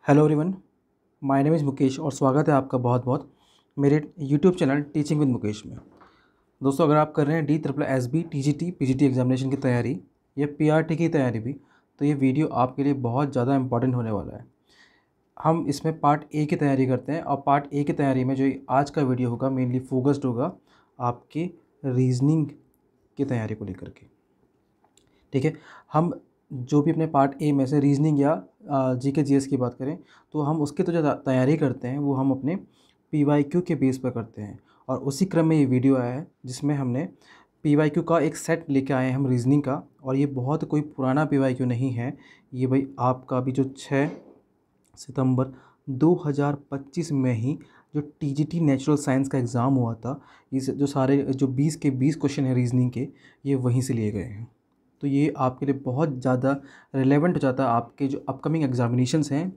Hello everyone, my name is Mukesh और स्वागत है आपका बहुत बहुत मेरे YouTube channel teaching with Mukesh में। दोस्तों, अगर आप कर रहे हैं DSSB TGT PGT एग्जामिनेशन की तैयारी या PRT की तैयारी भी, तो ये वीडियो आपके लिए बहुत ज़्यादा इंपॉर्टेंट होने वाला है। हम इसमें पार्ट ए की तैयारी करते हैं और पार्ट ए की तैयारी में जो आज का वीडियो होगा मेनली फोकस्ड होगा आपके रीजनिंग की तैयारी को लेकर के। ठीक है, हम जो भी अपने पार्ट ए में से रीजनिंग या जीके जीएस की बात करें तो हम उसकी तो जो तैयारी करते हैं वो हम अपने PYQ के बेस पर करते हैं। और उसी क्रम में ये वीडियो आया है जिसमें हमने PYQ का एक सेट लेके आए हैं हम रीजनिंग का। और ये बहुत कोई पुराना PYQ नहीं है, ये भाई आपका भी जो 6 सितंबर 2025 में ही जो TGT नेचुरल साइंस का एग्ज़ाम हुआ था, इस जो सारे जो 20 के 20 क्वेश्चन हैं रीजनिंग के, ये वहीं से लिए गए हैं। तो ये आपके लिए बहुत ज़्यादा रिलेवेंट हो जाता है आपके जो अपकमिंग एग्जामिनेशंस हैं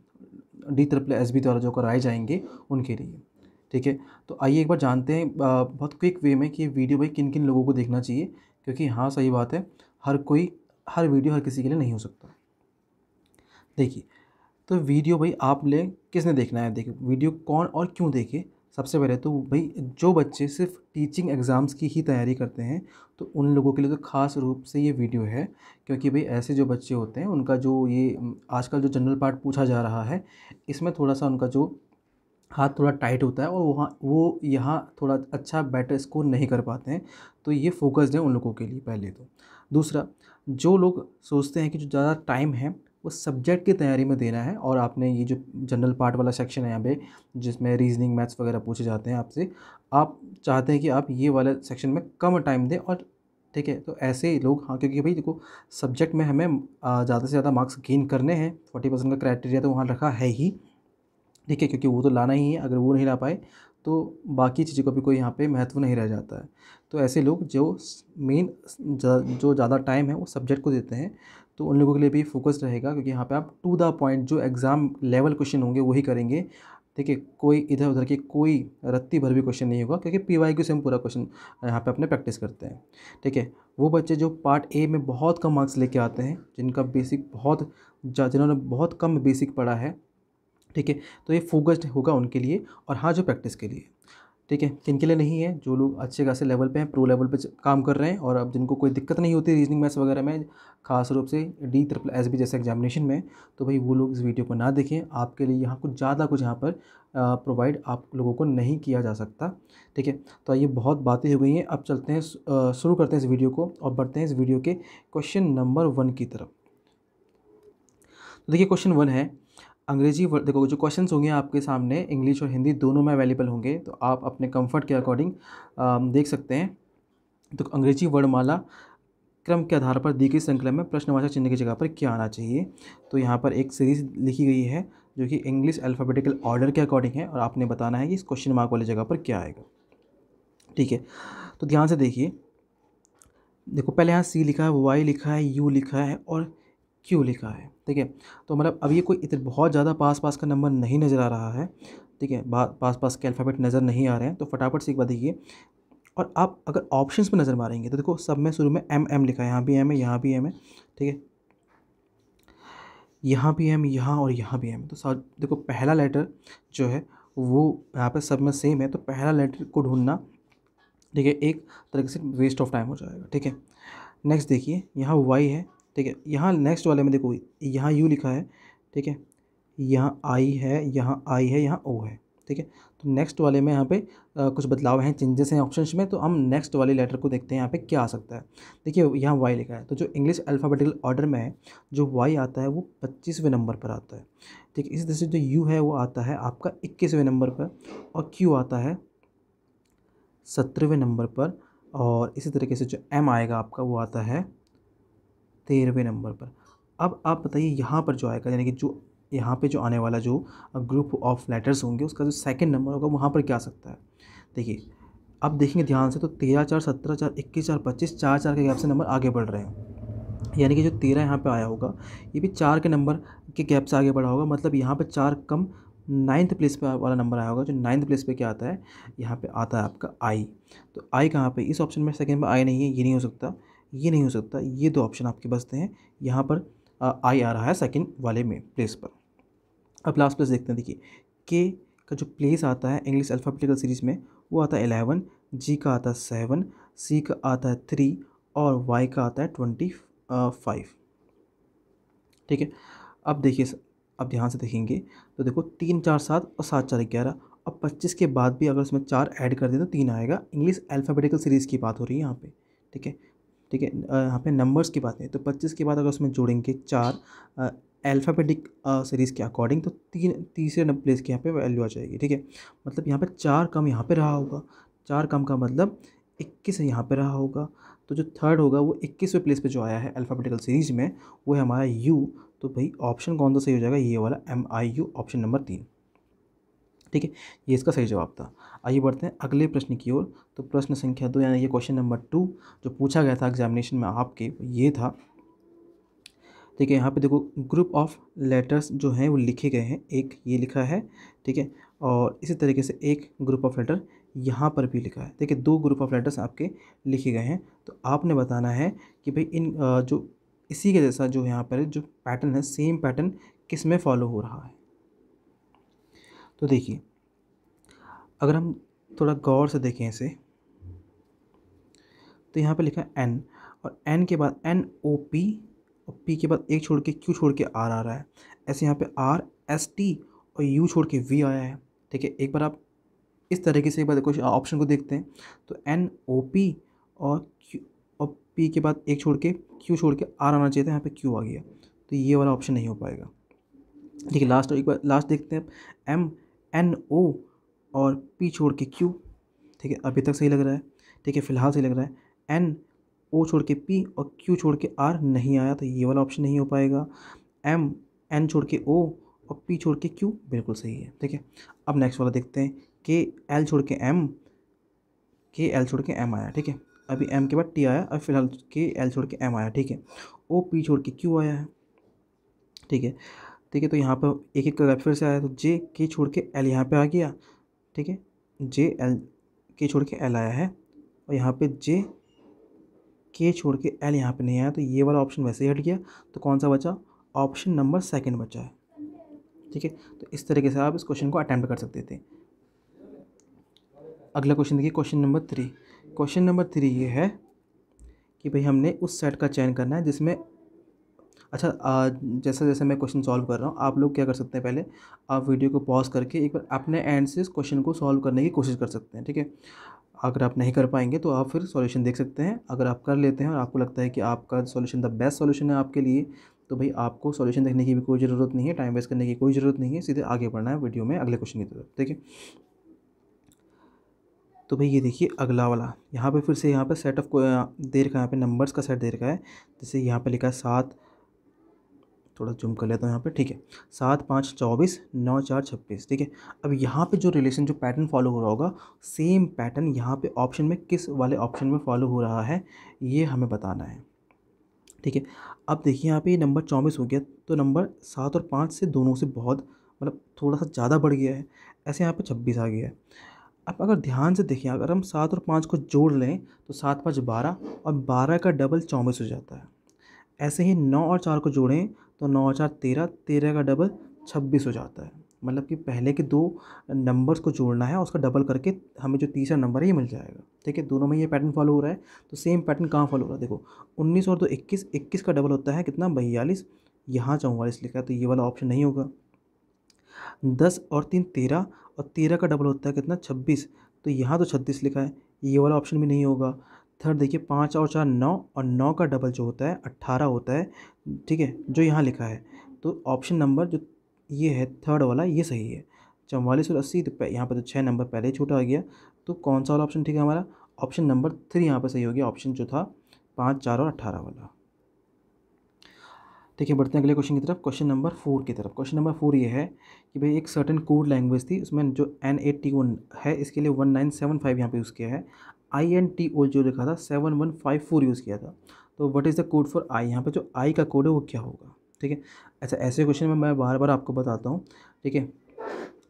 DSSB द्वारा जो कराए जाएंगे उनके लिए। ठीक है, तो आइए एक बार जानते हैं बहुत क्विक वे में कि ये वीडियो भाई किन किन लोगों को देखना चाहिए, क्योंकि हाँ सही बात है, हर वीडियो हर किसी के लिए नहीं हो सकता। देखिए, तो वीडियो भाई आपने किसने देखना है, देखिए वीडियो कौन और क्यों देखे। सबसे पहले तो भाई जो बच्चे सिर्फ टीचिंग एग्ज़ाम्स की ही तैयारी करते हैं तो उन लोगों के लिए तो ख़ास रूप से ये वीडियो है, क्योंकि भाई ऐसे जो बच्चे होते हैं उनका जो ये आजकल जो जनरल पार्ट पूछा जा रहा है इसमें थोड़ा सा उनका जो हाथ थोड़ा टाइट होता है और वो यहाँ थोड़ा अच्छा बेटर स्कोर नहीं कर पाते हैं। तो ये फोकस्ड है उन लोगों के लिए पहले तो। दूसरा, जो लोग सोचते हैं कि जो ज़्यादा टाइम है वो सब्जेक्ट की तैयारी में देना है और आपने ये जो जनरल पार्ट वाला सेक्शन है यहाँ पे जिसमें रीजनिंग मैथ्स वगैरह पूछे जाते हैं आपसे, आप चाहते हैं कि आप ये वाले सेक्शन में कम टाइम दें। और ठीक है, तो ऐसे लोग, हाँ, क्योंकि भाई देखो सब्जेक्ट में हमें ज़्यादा से ज़्यादा मार्क्स गेन करने हैं, 40% का क्राइटेरिया तो वहाँ रखा है ही। ठीक है, क्योंकि वो तो लाना ही है, अगर वो नहीं ला पाए तो बाकी चीज़ों का भी कोई यहाँ पे महत्व नहीं रह जाता है। तो ऐसे लोग जो मेन जो ज़्यादा टाइम है वो सब्जेक्ट को देते हैं, तो उन लोगों के लिए भी फोकस्ड रहेगा, क्योंकि यहाँ पे आप टू द पॉइंट जो एग्ज़ाम लेवल क्वेश्चन होंगे वही करेंगे। ठीक है, कोई इधर उधर के कोई रत्ती भर भी क्वेश्चन नहीं होगा, क्योंकि PYQ से हम पूरा क्वेश्चन यहाँ पे अपने प्रैक्टिस करते हैं। ठीक है, वो बच्चे जो पार्ट ए में बहुत कम मार्क्स लेके आते हैं, जिनका बेसिक जिन्होंने बहुत कम बेसिक पढ़ा है, ठीक है, तो ये फोकस्ड होगा उनके लिए। और हाँ, जो प्रैक्टिस के लिए, ठीक है, किन के लिए नहीं है, जो लोग अच्छे खासे लेवल पे हैं, प्रो लेवल पे काम कर रहे हैं और अब जिनको कोई दिक्कत नहीं होती रीजनिंग मैथ्स वगैरह में, खास रूप से DSSB जैसे एग्जामिनेशन में, तो भाई वो लोग इस वीडियो को ना देखें। आपके लिए यहाँ कुछ ज़्यादा कुछ यहाँ पर प्रोवाइड आप लोगों को नहीं किया जा सकता। ठीक है, तो ये बहुत बातें हो गई हैं, अब चलते हैं शुरू करते हैं इस वीडियो को और बढ़ते हैं इस वीडियो के क्वेश्चन नंबर 1 की तरफ। तो देखिए, क्वेश्चन 1 है अंग्रेजी वर्ड। देखो, जो क्वेश्चंस होंगे आपके सामने इंग्लिश और हिंदी दोनों में अवेलेबल होंगे, तो आप अपने कंफर्ट के अकॉर्डिंग देख सकते हैं। तो अंग्रेजी वर्णमाला क्रम के आधार पर दी गई श्रृंखला में प्रश्नवाचक चिन्ह की जगह पर क्या आना चाहिए। तो यहाँ पर एक सीरीज लिखी गई है जो कि इंग्लिश अल्फ़ाबेटिकल ऑर्डर के अकॉर्डिंग है और आपने बताना है कि इस क्वेश्चन मार्क वाली जगह पर क्या आएगा। ठीक है, तो ध्यान से देखिए। देखो, पहले यहाँ C लिखा है, Y लिखा है, U लिखा है और Q लिखा है। ठीक है, तो मतलब अब ये कोई इतने बहुत ज़्यादा पास का नंबर नहीं नज़र आ रहा है। ठीक है, पास के अल्फ़ाबेट नज़र नहीं आ रहे हैं, तो फटाफट से एक बात देखिए। और आप अगर ऑप्शंस पे नज़र मारेंगे तो देखो सब में शुरू में M लिखा है, यहाँ भी M है, यहाँ भी M है। ठीक है, यहाँ भी M, यहाँ और यहाँ भी M। तो देखो पहला लेटर जो है वो यहाँ पे सब में सेम है, तो पहला लेटर को ढूंढना, ठीक है, एक तरीके से वेस्ट ऑफ टाइम हो जाएगा। ठीक है, नेक्स्ट देखिए, यहाँ Y है। ठीक है, यहाँ नेक्स्ट वाले में देखो यहाँ U लिखा है। ठीक है, यहाँ I है, यहाँ I है, यहाँ O है। ठीक है, तो नेक्स्ट वाले में यहाँ पे कुछ बदलाव हैं, चेंजेस हैं ऑप्शंस में, तो हम नेक्स्ट वाले लेटर को देखते हैं यहाँ पे क्या आ सकता है। देखिए, यहाँ Y लिखा है, तो जो इंग्लिश अल्फ़ाबेटिकल ऑर्डर में है जो Y आता है वो 25वें नंबर पर आता है। ठीक है, इसी तरह से जो U है वो आता है आपका 21वें नंबर पर और Q आता है 17वें नंबर पर और इसी तरीके से जो M आएगा आपका वो आता है 13वें नंबर पर। अब आप बताइए यहाँ पर जो आएगा, यानी कि जो यहाँ पे जो आने वाला जो ग्रुप ऑफ लेटर्स होंगे उसका जो सेकंड नंबर होगा वहाँ पर क्या आ सकता है। देखिए, अब देखेंगे ध्यान से, तो 13 4 17 4 21 4 25 4 4 के गैप से नंबर आगे बढ़ रहे हैं, यानी कि जो 13 यहाँ पे आया होगा ये भी 4 के नंबर के गैप से आगे बढ़ा होगा। मतलब यहाँ पे 4 कम 9th प्लेस पे वाला नंबर आया होगा। जो 9th प्लेस पे क्या आता है, यहाँ पे आता है आपका I। तो I कहाँ पे, इस ऑप्शन में सेकंड में I नहीं है, ये नहीं हो सकता, ये नहीं हो सकता, ये दो ऑप्शन आपके बचते हैं। यहाँ पर I आ रहा है सेकंड वाले में प्लेस पर। अब लास्ट प्लेस देखते हैं। देखिए के का जो प्लेस आता है इंग्लिश अल्फ़ाबेटिकल सीरीज़ में वो आता है 11, जी का आता है 7, सी का आता है 3 और वाई का आता है 25। ठीक है। अब देखिए अब ध्यान से देखेंगे तो देखो 3 4 7 और 7 4 11। अब 25 के बाद भी अगर उसमें 4 ऐड कर दें तो 3 आएगा। इंग्लिश अल्फ़ाबेटिकल सीरीज़ की बात हो रही है यहाँ पे। ठीक है, ठीक है। यहाँ पे नंबर्स की बात है तो 25 के बाद अगर उसमें जोड़ेंगे 4 अल्फ़ाबेटिक सीरीज़ के अकॉर्डिंग तो तीसरे प्लेस की यहाँ पे वैल्यू आ जाएगी। ठीक है, मतलब यहाँ पे 4 कम यहाँ पे रहा होगा। 4 कम का मतलब 21 यहाँ पे रहा होगा। तो जो थर्ड होगा वो 21वें प्लेस पे जो आया है अल्फ़ाबेटिकल सीरीज़ में वो है हमारा यू। तो भाई ऑप्शन कौन सा सही हो जाएगा, ये वाला MIU, ऑप्शन नंबर 3। ठीक है, ये इसका सही जवाब था। आइए बढ़ते हैं अगले प्रश्न की ओर। तो प्रश्न संख्या 2 यानी ये क्वेश्चन नंबर 2 जो पूछा गया था एग्जामिनेशन में आपके, ये था। ठीक है, यहाँ पे देखो ग्रुप ऑफ लेटर्स जो हैं वो लिखे गए हैं, एक ये लिखा है। ठीक है, और इसी तरीके से एक ग्रुप ऑफ लेटर यहाँ पर भी लिखा है। देखिए 2 ग्रुप ऑफ लेटर्स आपके लिखे गए हैं। तो आपने बताना है कि भाई इन जो इसी के जैसा जो यहाँ पर जो पैटर्न है, सेम पैटर्न किस में फॉलो हो रहा है। तो देखिए अगर हम थोड़ा गौर से देखें इसे तो यहाँ पे लिखा है N और N के बाद NOP और P के बाद एक छोड़ के Q छोड़ के R आ रहा है। ऐसे यहाँ पे RST और U छोड़ के V आया है। ठीक है, एक बार आप इस तरीके से एक बार देखो ऑप्शन को देखते हैं तो NOP और Q और P के बाद एक छोड़ के Q छोड़ के R आना चाहिए था, यहाँ पे Q आ गया। तो ये वाला ऑप्शन नहीं हो पाएगा। ठीक है, लास्ट एक बार लास्ट देखते हैं MNO और P छोड़ के Q। ठीक है, अभी तक सही लग रहा है। ठीक है, फिलहाल सही लग रहा है। NO छोड़ के P और Q छोड़ के R नहीं आया तो ये वाला ऑप्शन नहीं हो पाएगा। N छोड़ के O और P छोड़ के Q बिल्कुल सही है। ठीक है, अब नेक्स्ट वाला देखते हैं। KL छोड़ के M, KL छोड़ के M आया। ठीक है, अभी M के बाद T आया, अब फिलहाल KL छोड़ के M आया। ठीक है, OP छोड़ के Q आया है। ठीक है, ठीक है, तो यहाँ पर एक एक का फिर से आया तो JK छोड़ के L यहाँ पे आ गया। ठीक है, JK छोड़ के L आया है और यहाँ पे JK छोड़ के L यहाँ पे नहीं आया तो ये वाला ऑप्शन वैसे ही हट गया। तो कौन सा बचा, ऑप्शन नंबर 2 बचा है। ठीक है, तो इस तरीके से आप इस क्वेश्चन को अटैम्प्ट कर सकते थे। अगला क्वेश्चन देखिए, क्वेश्चन नंबर 3। क्वेश्चन नंबर 3 ये है कि भाई हमने उस सेट का चयन करना है जिसमें अच्छा जैसे जैसे मैं क्वेश्चन सॉल्व कर रहा हूँ आप लोग क्या कर सकते हैं, पहले आप वीडियो को पॉज करके एक बार अपने एंड से इस क्वेश्चन को सॉल्व करने की कोशिश कर सकते हैं। ठीक है, अगर आप नहीं कर पाएंगे तो आप फिर सॉल्यूशन देख सकते हैं। अगर आप कर लेते हैं और आपको लगता है कि आपका सॉल्यूशन द बेस्ट सॉल्यूशन है आपके लिए तो भाई आपको सॉल्यूशन देखने की भी कोई ज़रूरत नहीं है, टाइम वेस्ट करने की कोई ज़रूरत नहीं है, सीधे आगे बढ़ना है वीडियो में अगले क्वेश्चन की तरफ। ठीक है, तो भाई ये देखिए अगला वाला यहाँ पे फिर से यहाँ पे सेट ऑफ दे रखा है, यहाँ पे नंबर्स का सेट दे रखा है। जैसे यहाँ पे लिखा है 7, थोड़ा जूम कर लेता हूँ यहाँ पे। ठीक है, 7 5 24 9 4 26। ठीक है, अब यहाँ पे जो रिलेशन जो पैटर्न फॉलो हो रहा होगा सेम पैटर्न यहाँ पे ऑप्शन में किस वाले ऑप्शन में फॉलो हो रहा है ये हमें बताना है। ठीक है, अब देखिए यहाँ पे ये नंबर 24 हो गया तो नंबर 7 और 5 से दोनों से बहुत मतलब थोड़ा सा ज़्यादा बढ़ गया है। ऐसे यहाँ पे 26 आ गया है। अब अगर ध्यान से देखिए अगर हम 7 और 5 को जोड़ लें तो 7 5 12 और 12 का डबल 24 हो जाता है। ऐसे ही 9 और 4 को जोड़ें तो 9 और 4 13, 13 का डबल 26 हो जाता है। मतलब कि पहले के 2 नंबर्स को जोड़ना है और उसका डबल करके हमें जो तीसरा नंबर है ये मिल जाएगा। ठीक है, दोनों में ये पैटर्न फॉलो हो रहा है। तो सेम पैटर्न कहाँ फॉलो हो रहा है, देखो 19 और 2 21, 21 का डबल होता है कितना 42, यहाँ 44 लिखा है तो ये वाला ऑप्शन नहीं होगा। 10 और 3 13 और 13 का डबल होता है कितना 26, तो यहाँ तो 36 लिखा है, ये वाला ऑप्शन भी नहीं होगा। थर्ड देखिए 5 और 4 9 और 9 का डबल जो होता है 18 होता है। ठीक है, जो यहाँ लिखा है तो ऑप्शन नंबर जो ये है थर्ड वाला ये सही है। 44 और 80 तो यहाँ पर तो 6 नंबर पहले ही छोटा आ गया। तो कौन सा वाला ऑप्शन ठीक है हमारा, ऑप्शन नंबर 3 यहाँ पर सही हो गया, ऑप्शन जो था 5 4 और 18 वाला। ठीक है, बढ़ते हैं अगले क्वेश्चन की तरफ, क्वेश्चन नंबर 4 की तरफ। क्वेश्चन नंबर 4 ये है कि भाई एक सर्टेन कोड लैंग्वेज थी उसमें जो NATO है इसके लिए 1975 यहाँ पे यूज़ किया है। INTO जो लिखा था 7154 यूज़ किया था। तो what is the code for I, यहाँ पे जो आई का कोड है वो क्या होगा। ठीक है, अच्छा ऐसे क्वेश्चन में मैं बार बार आपको बताता हूँ। ठीक है,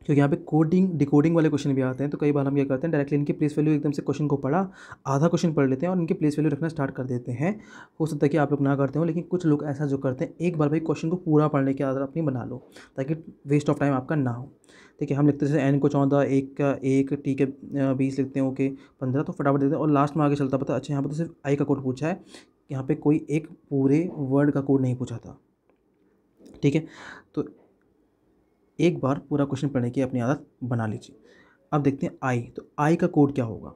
क्योंकि यहाँ पे कोडिंग डिकोडिंग वाले क्वेश्चन भी आते हैं, तो कई बार हम क्या करते हैं डायरेक्टली इनकी प्लेस वैल्यू एकदम से क्वेश्चन को पढ़ा, आधा क्वेश्चन पढ़ लेते हैं और इनकी प्लेस वैल्यू रखना स्टार्ट कर देते हैं। हो सकता है कि आप लोग ना करते हो, लेकिन कुछ लोग ऐसा जो करते हैं एक बार भाई क्वेश्चन को पूरा पढ़ने की आदत अपनी बना लो, ताकि वेस्ट ऑफ टाइम आपका ना हो। ठीक है, हम लिखते हैं जैसे एन को 14, एक का 1, टी के 20 लिखते हैं, ओके 15, तो फटाफट देते हैं और लास्ट में आगे चलता पता अच्छा यहाँ पर तो सिर्फ आई का कोड पूछा है, यहाँ पे कोई एक पूरे वर्ड का कोड नहीं पूछा था। ठीक है, तो एक बार पूरा क्वेश्चन पढ़ने की अपनी आदत बना लीजिए। अब देखते हैं आई, तो आई का कोड क्या होगा।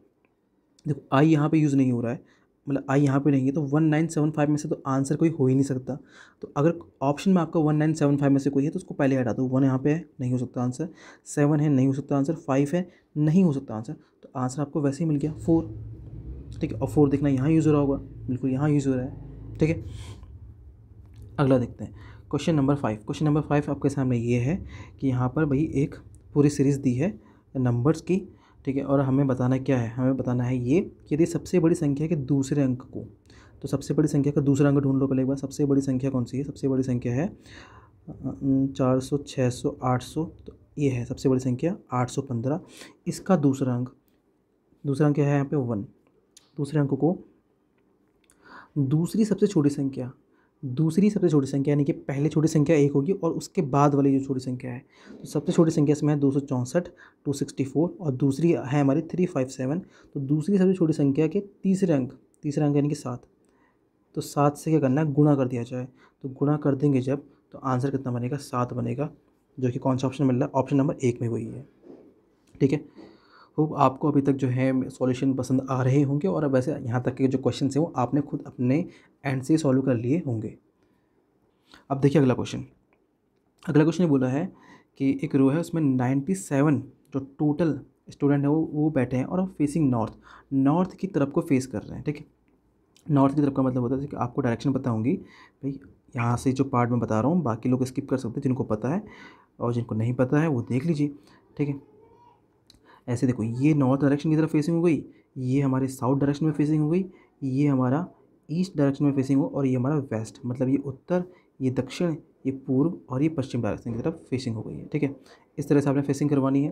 देखो आई यहाँ पे यूज़ नहीं हो रहा है, मतलब आई यहाँ पे नहीं है, तो 1975 में से तो आंसर कोई हो ही नहीं सकता। तो अगर ऑप्शन में आपका 1975 में से कोई है तो उसको पहले हटा दो। 1 यहाँ पे है, नहीं हो सकता आंसर। 7 है, नहीं हो सकता आंसर। 5 है, नहीं हो सकता आंसर। तो आंसर आपको वैसे ही मिल गया 4। ठीक है, और 4 देखना यहाँ यूज़ हो रहा होगा, बिल्कुल यहाँ यूज़ हो रहा है। ठीक है, अगला देखते हैं क्वेश्चन नंबर 5। क्वेश्चन नंबर 5 आपके सामने ये है कि यहाँ पर भाई एक पूरी सीरीज़ दी है नंबर्स की। ठीक है, और हमें बताना क्या है, हमें बताना है ये कि यदि सबसे बड़ी संख्या के दूसरे अंक को, तो सबसे बड़ी संख्या का दूसरा अंक ढूंढ लो पहले एक बार। सबसे बड़ी संख्या कौन सी है, सबसे बड़ी संख्या है 400, 600, 800, तो ये है सबसे बड़ी संख्या 815। इसका दूसरा अंक क्या है यहाँ पे 1। दूसरे अंक को दूसरी सबसे छोटी संख्या यानी कि पहले छोटी संख्या 1 होगी और उसके बाद वाली जो छोटी संख्या है, तो सबसे छोटी संख्या इसमें है 264, 264 और दूसरी है हमारी 357। तो दूसरी सबसे छोटी संख्या के तीसरे अंक यानी कि 7, तो 7 से क्या करना है, गुणा कर दिया जाए। तो गुणा कर देंगे जब, तो आंसर कितना बनेगा, 7 बनेगा, जो कि कौन सा ऑप्शन मिल रहा है, ऑप्शन नंबर 1 में वही है। ठीक है, होप आपको अभी तक जो है सॉल्यूशन पसंद आ रहे होंगे, और अब वैसे यहाँ तक के जो क्वेश्चन हैं वो आपने खुद अपने एंड से सॉल्व कर लिए होंगे। अब देखिए अगला क्वेश्चन ये बोला है कि एक रो है उसमें 97 जो टोटल स्टूडेंट है वो बैठे हैं और फेसिंग नॉर्थ की तरफ को फेस कर रहे हैं। ठीक है, नॉर्थ की तरफ का मतलब होता है कि आपको डायरेक्शन पता होंगी भाई। यहाँ से जो पार्ट मैं बता रहा हूँ बाकी लोग स्किप कर सकते हैं, जिनको पता है, और जिनको नहीं पता है वो देख लीजिए। ठीक है, ऐसे देखो, ये नॉर्थ डायरेक्शन की तरफ फेसिंग हो गई, ये हमारे साउथ डायरेक्शन में फेसिंग हो गई, ये हमारा ईस्ट डायरेक्शन में फेसिंग हो, और ये हमारा वेस्ट, मतलब ये उत्तर, ये दक्षिण, ये पूर्व और ये पश्चिम डायरेक्शन की तरफ फेसिंग हो गई है। ठीक है, इस तरह से आपने फेसिंग करवानी है।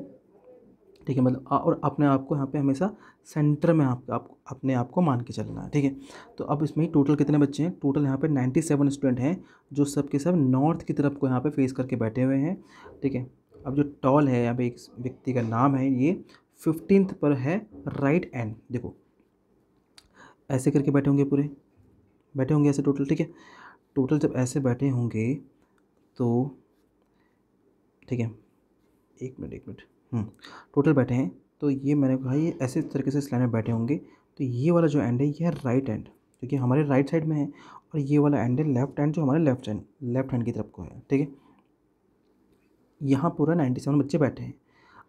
ठीक है, मतलब और अपने आप को यहाँ पे हमेशा सेंटर में अपने आप को मान के चलना है। ठीक है, तो अब इसमें टोटल कितने बच्चे हैं, टोटल यहाँ पे 97 स्टूडेंट हैं जो सब के सब नॉर्थ की तरफ को यहाँ पे फेस करके बैठे हुए हैं। ठीक है, अब जो टॉल है यहाँ पे एक व्यक्ति का नाम है, ये 15th पर है, राइट एंड। देखो ऐसे करके बैठे होंगे, पूरे बैठे होंगे ऐसे टोटल। ठीक है, टोटल जब ऐसे बैठे होंगे तो ठीक है, एक मिनट टोटल बैठे हैं, तो ये मैंने कहा ये ऐसे तरीके से इस लाइन में बैठे होंगे। तो ये वाला जो एंड है ये है राइट एंड, क्योंकि हमारे राइट साइड में है, और ये वाला एंड है लेफ्ट एंड, जो हमारे लेफ्ट हैंड की तरफ को है। ठीक है, यहाँ पूरा 97 बच्चे बैठे हैं।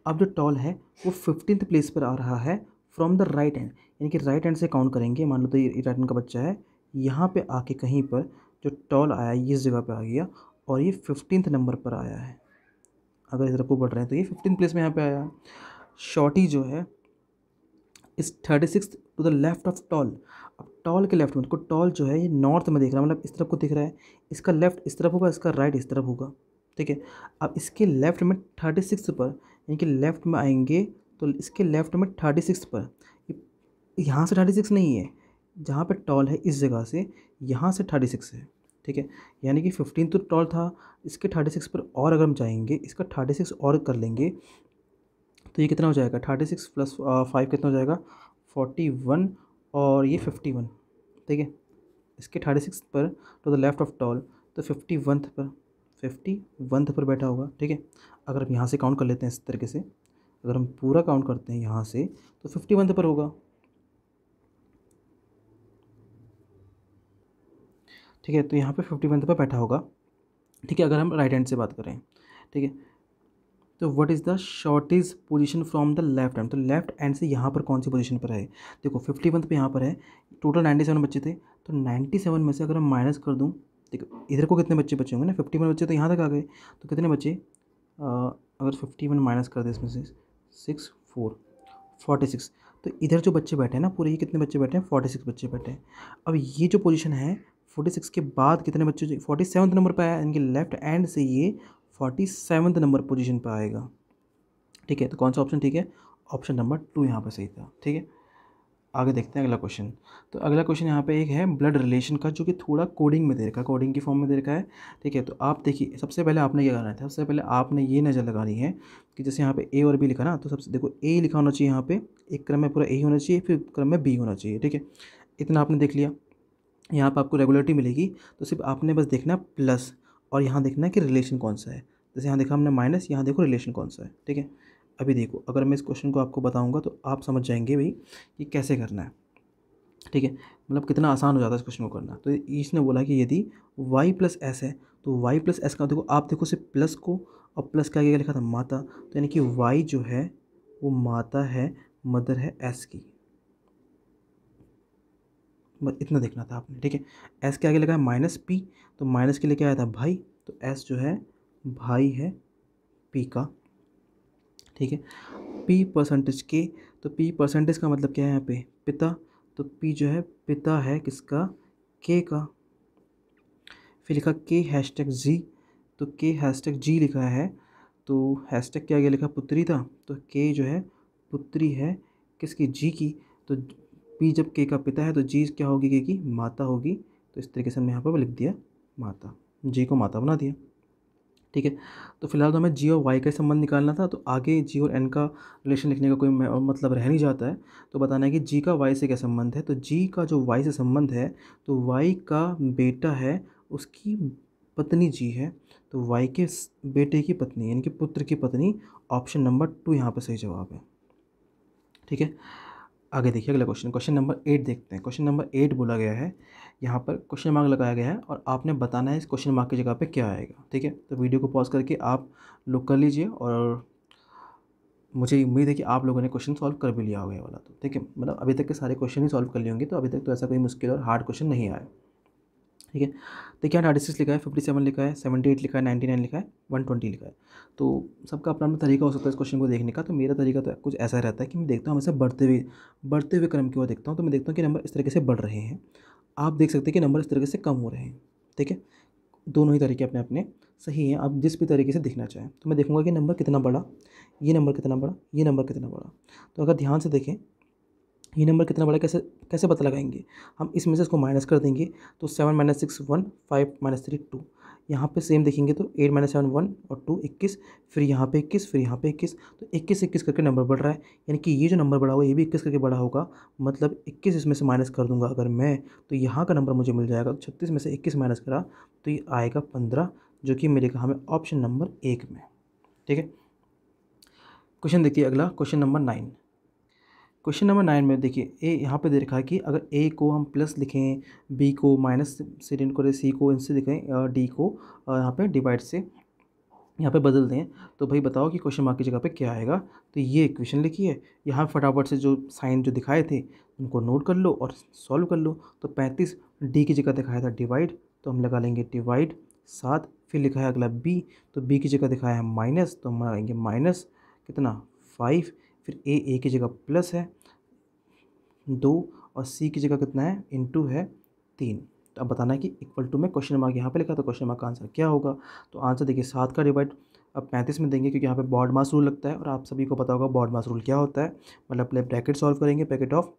अब जो टॉल है वो 15th प्लेस पर आ रहा है फ्रॉम द राइट एंड, यानी कि राइट हैंड से काउंट करेंगे। मान लो तो ये राइट हैंड का बच्चा है, यहाँ पे आके कहीं पर जो टॉल आया ये इस जगह पे आ गया, और ये 15th नंबर पर आया है। अगर इस तरफ को बढ़ रहे हैं तो ये 15th प्लेस में यहाँ पे आया। शॉर्टी जो है इस 36 to the left of tall. अब टॉल के लेफ्ट में, को टॉल जो है ये नॉर्थ में देख रहा है, मतलब इस तरफ को दिख रहा है, इसका लेफ्ट इस तरफ होगा, इसका राइट इस तरफ होगा। ठीक है, अब इसके लेफ्ट में 36 पर, यानी कि लेफ्ट में आएंगे तो इसके लेफ्ट में 36 पर, यहाँ से 36 नहीं है, जहाँ पे टॉल है इस जगह से यहाँ से 36 है। ठीक है, यानी कि 15 तो टॉल था, इसके 36 पर और अगर हम चाहेंगे इसका 36 और कर लेंगे तो ये कितना हो जाएगा, 36 प्लस 5 कितना हो जाएगा, 41, और ये 51। ठीक है, इसके 36 पर to the left of tall, तो 51th पर बैठा होगा। ठीक है, अगर हम यहाँ से काउंट कर लेते हैं इस तरीके से, अगर हम पूरा काउंट करते हैं यहाँ से तो 51th पर होगा। ठीक है, तो यहाँ पे 51th पर बैठा होगा। ठीक है, अगर हम राइट हैंड से बात करें। ठीक है, तो what is the shortage position from the left hand, तो लेफ्ट हैंड से यहाँ पर कौन सी पोजीशन पर है। देखो 51th पे यहाँ पर है, टोटल 97 बच्चे थे, तो 97 में से अगर हम माइनस कर दूँ, देखो इधर को कितने बच्चे बचे होंगे ना, 51 बच्चे तो यहाँ तक आ गए, तो कितने बचे, अगर 51 माइनस कर दे इसमें से 6, 4, 46, तो इधर जो बच्चे बैठे हैं ना पूरे, ये कितने बच्चे बैठे हैं, 46 बच्चे बैठे हैं। अब ये जो पोजीशन है 46 के बाद कितने बच्चे, 47th नंबर पर आया, यानी कि लेफ्ट हैंड से ये 47th नंबर पोजीशन पर आएगा। ठीक है, तो कौन सा ऑप्शन ठीक है? ऑप्शन नंबर 2 यहाँ पर सही था। ठीक है, आगे देखते हैं अगला क्वेश्चन। तो अगला क्वेश्चन यहाँ पे एक है ब्लड रिलेशन का, जो कि थोड़ा कोडिंग में दे रखा है, कोडिंग की फॉर्म में दे रखा है। ठीक है, तो आप देखिए, सबसे पहले आपने क्या करना है, सबसे पहले आपने ये नज़र लगानी है कि जैसे यहाँ पे ए और बी लिखा ना, तो सबसे देखो ए लिखा होना चाहिए यहाँ पे, एक क्रम में पूरा ए होना चाहिए, फिर क्रम में बी होना चाहिए। ठीक है, इतना आपने देख लिया। यहाँ पर आपको रेगुलरिटी मिलेगी, तो सिर्फ आपने बस देखना प्लस, और यहाँ देखना है कि रिलेशन कौन सा है। जैसे यहाँ देखा हमने माइनस, यहाँ देखो रिलेशन कौन सा है। ठीक है, अभी देखो, अगर मैं इस क्वेश्चन को आपको बताऊँगा तो आप समझ जाएंगे भाई कि कैसे करना है। ठीक है, मतलब कितना आसान हो जाता है इस क्वेश्चन को करना। तो इसने बोला कि यदि y प्लस एस है, तो y प्लस एस का देखो, आप देखो सिर्फ प्लस को, और प्लस का आगे लिखा था माता, तो यानी कि y जो है वो माता है, मदर है एस की, बस इतना देखना था आपने। ठीक है, एस के आगे लगा है माइनस पी, तो माइनस के लिए क्या आया था भाई, तो एस जो है भाई है पी का। ठीक है, पी परसेंटेज के, तो पी परसेंटेज का मतलब क्या है यहाँ पे, पिता, तो पी जो है पिता है किसका, के का। फिर लिखा के हैशटैग जी, तो के हैशटैग जी लिखा है, तो हैशटैग के आगे लिखा पुत्री था, तो के जो है पुत्री है किसकी, जी की। तो पी जब के का पिता है तो जी क्या होगी, के की माता होगी। तो इस तरीके से हमने यहाँ पर लिख दिया माता, जी को माता बना दिया। ठीक है, तो फिलहाल तो हमें जी और वाई का संबंध निकालना था, तो आगे जी और एन का रिलेशन लिखने का कोई मतलब रह नहीं जाता है। तो बताना है कि जी का वाई से क्या संबंध है, तो जी का जो वाई से संबंध है, तो वाई का बेटा है, उसकी पत्नी जी है, तो वाई के बेटे की पत्नी यानी कि पुत्र की पत्नी, ऑप्शन नंबर 2 यहाँ पर सही जवाब है। ठीक है, आगे देखिए अगला क्वेश्चन, क्वेश्चन नंबर 8 देखते हैं। क्वेश्चन नंबर 8 बोला गया है, यहाँ पर क्वेश्चन मार्क लगाया गया है और आपने बताना है इस क्वेश्चन मार्क की जगह पे क्या आएगा। ठीक है, तो वीडियो को पॉज करके आप लोग कर लीजिए, और मुझे उम्मीद है कि आप लोगों ने क्वेश्चन सॉल्व कर भी लिया होगा ये वाला। तो ठीक है, मतलब अभी तक के सारे क्वेश्चन ही सॉल्व कर लिए होंगे, तो अभी तक तो ऐसा कोई मुश्किल और हार्ड क्वेश्चन नहीं आया। ठीक है, तो क्या 36 लिखा है, 57 लिखा है, 78 लिखा है, 99 लिखा है, 120 लिखा है। तो सबका अपना अपना तरीका हो सकता है इस क्वेश्चन को देखने का। तो मेरा तरीका तो कुछ ऐसा रहता है कि मैं देखता हूँ हमेशा बढ़ते हुए क्रम की ओर देखता हूँ, तो मैं देखता हूँ कि नंबर इस तरीके से बढ़ रहे हैं, आप देख सकते हैं कि नंबर इस तरीके से कम हो रहे हैं। ठीक है, दोनों ही तरीके अपने अपने सही हैं, आप जिस भी तरीके से दिखना चाहें। तो मैं देखूंगा कि नंबर कितना बड़ा, ये नंबर कितना बड़ा, ये नंबर कितना बड़ा। तो अगर ध्यान से देखें, ये नंबर कितना बड़ा, कैसे कैसे पता लगाएंगे, हम इसमें से इसको माइनस कर देंगे, तो 7 - 6 1, 5 - 3 2। यहाँ पे सेम देखेंगे तो 8 - 7 1 और 2 21, फिर यहाँ पे 21, फिर यहाँ पे 21, तो 21 21 करके नंबर बढ़ रहा है, यानी कि ये जो नंबर बढ़ा होगा ये भी 21 करके बढ़ा होगा। मतलब 21 इसमें से माइनस कर दूंगा अगर मैं, तो यहाँ का नंबर मुझे मिल जाएगा, 36 में से 21 माइनस करा तो ये आएगा 15, जो कि मिलेगा हमें ऑप्शन नंबर 1 में। ठीक है, क्वेश्चन देखिए अगला, क्वेश्चन नंबर 9। क्वेश्चन नंबर 9 में देखिए, ए यहाँ पे दे रखा है कि अगर ए को हम प्लस लिखें, बी को माइनस से डिवाइड करें, सी को इनसे लिखें, डी को यहाँ पे डिवाइड से यहाँ पे बदल दें, तो भाई बताओ कि क्वेश्चन मार्क की जगह पे क्या आएगा। तो ये इक्वेशन लिखिए, यहाँ फटाफट से जो साइन जो दिखाए थे उनको नोट कर लो और सॉल्व कर लो। तो 35 डी की जगह दिखाया था डिवाइड, तो हम लगा लेंगे डिवाइड 7, फिर लिखा है अगला बी, तो बी की जगह दिखाया है माइनस, तो हम लगाएंगे माइनस कितना 5, फिर ए की जगह प्लस है 2, और सी की जगह कितना है इंटू है 3। तो अब बताना है कि इक्वल टू में क्वेश्चन मार्क यहाँ पे लिखा, तो क्वेश्चन मार्क का आंसर क्या होगा। तो आंसर देखिए 7 का डिवाइड अब 35 में देंगे, क्योंकि यहाँ पे बॉड मास रूल लगता है और आप सभी को पता होगा बॉड मास रूल क्या होता है। मतलब पहले ब्रैकेट सॉल्व करेंगे, ब्रैकेट ऑफ,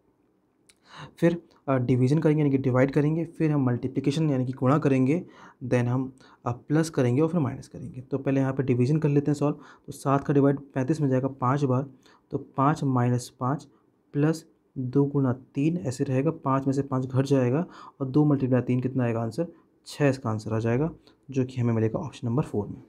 फिर डिवीजन करेंगे यानी कि डिवाइड करेंगे, फिर हम मल्टीप्लिकेशन यानी कि गुणा करेंगे, देन हम प्लस करेंगे और फिर माइनस करेंगे। तो पहले यहाँ पे डिवीजन कर लेते हैं सॉल्व। तो 7 का डिवाइड 35 में जाएगा 5 बार, तो 5 - 5 प्लस 2 × 3 ऐसे रहेगा, 5 में से 5 घट जाएगा और 2 × 3 कितना आएगा आंसर, 6 इसका आंसर आ जाएगा, जो कि हमें मिलेगा ऑप्शन नंबर 4 में।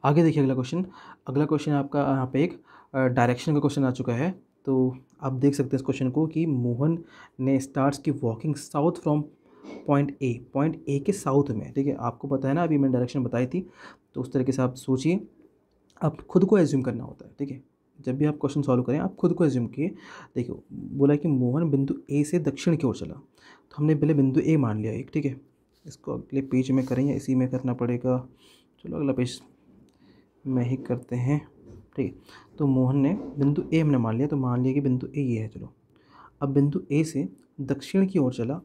आगे देखिए अगला क्वेश्चन, अगला क्वेश्चन आपका यहाँ पे एक डायरेक्शन का क्वेश्चन आ चुका है। तो आप देख सकते हैं इस क्वेश्चन को कि मोहन ने स्टार्ट्स की walking south from point A के साउथ में। ठीक है, आपको पता है ना, अभी मैंने डायरेक्शन बताई थी, तो उस तरीके से आप सोचिए, आप खुद को एज्यूम करना होता है। ठीक है, जब भी आप क्वेश्चन सॉल्व करें आप खुद को एज्यूम किए। देखिए, बोला कि मोहन बिंदु ए से दक्षिण की ओर चला, तो हमने पहले बिंदु ए मान लिया एक। ठीक है, इसको अगले पेज में करें या इसी में करना पड़ेगा, चलो अगला पेज में ही करते हैं। ठीक है, तो मोहन ने बिंदु ए हमने मान लिया, तो मान लिया कि बिंदु ए ये है। चलो, अब बिंदु ए से दक्षिण की ओर चला,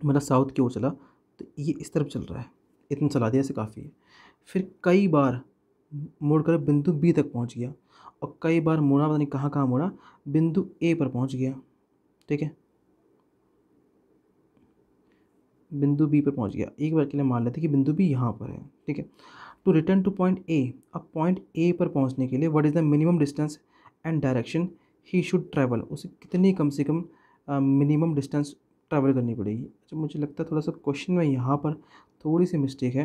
मतलब साउथ की ओर चला, तो ये इस तरफ चल रहा है, इतना चला दिया, ऐसे काफ़ी है। फिर कई बार मुड़ कर बिंदु बी तक पहुंच गया, और कई बार मुड़ा, पता नहीं कहाँ कहाँ मुड़ा, बिंदु ए पर पहुंच गया। ठीक है, बिंदु बी पर पहुंच गया। एक बार के लिए मान लेते हैं कि बिंदु बी यहाँ पर है। ठीक है, to return to point A, अब पॉइंट ए पर पहुंचने के लिए what is the minimum distance and direction he should travel, उसे कितनी कम से कम मिनिमम डिस्टेंस ट्रैवल करनी पड़ेगी। अच्छा, मुझे लगता है थोड़ा सा क्वेश्चन में यहाँ पर थोड़ी सी मिस्टेक है,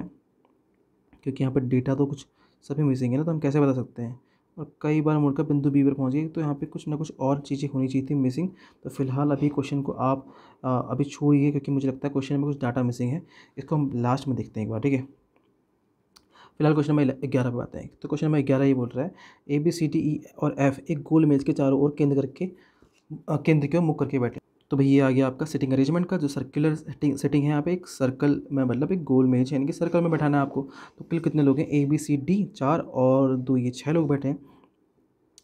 क्योंकि यहाँ पर डेटा तो कुछ सभी मिसिंग है ना, तो हम कैसे बता सकते हैं। और कई बार मुड़कर बिंदु बी पर पहुँच गई, तो यहाँ पे कुछ ना कुछ और चीज़ें होनी चाहिए थी मिसिंग। तो फिलहाल अभी क्वेश्चन को आप अभी छोड़िए, क्योंकि मुझे लगता है क्वेश्चन में कुछ डाटा मिसिंग है। इसको हम लास्ट में देखते हैं एक बार। ठीक है, फिलहाल क्वेश्चन नंबर 11 पे आते हैं। तो क्वेश्चन नंबर 11 ये बोल रहा है, A B C D E और एफ एक गोल मेज के चारों ओर केंद्र की ओर मुख करके बैठे। तो भाई ये आ गया आपका सिटिंग अरेंजमेंट का, जो सर्कुलर सेटिंग है यहाँ पे, एक सर्कल में, मतलब एक गोल मेज है, यानी कि सर्कल में बैठाना है आपको। तो कुल कितने लोग हैं, ए बी सी डी 4 और 2 ये 6 लोग बैठे हैं।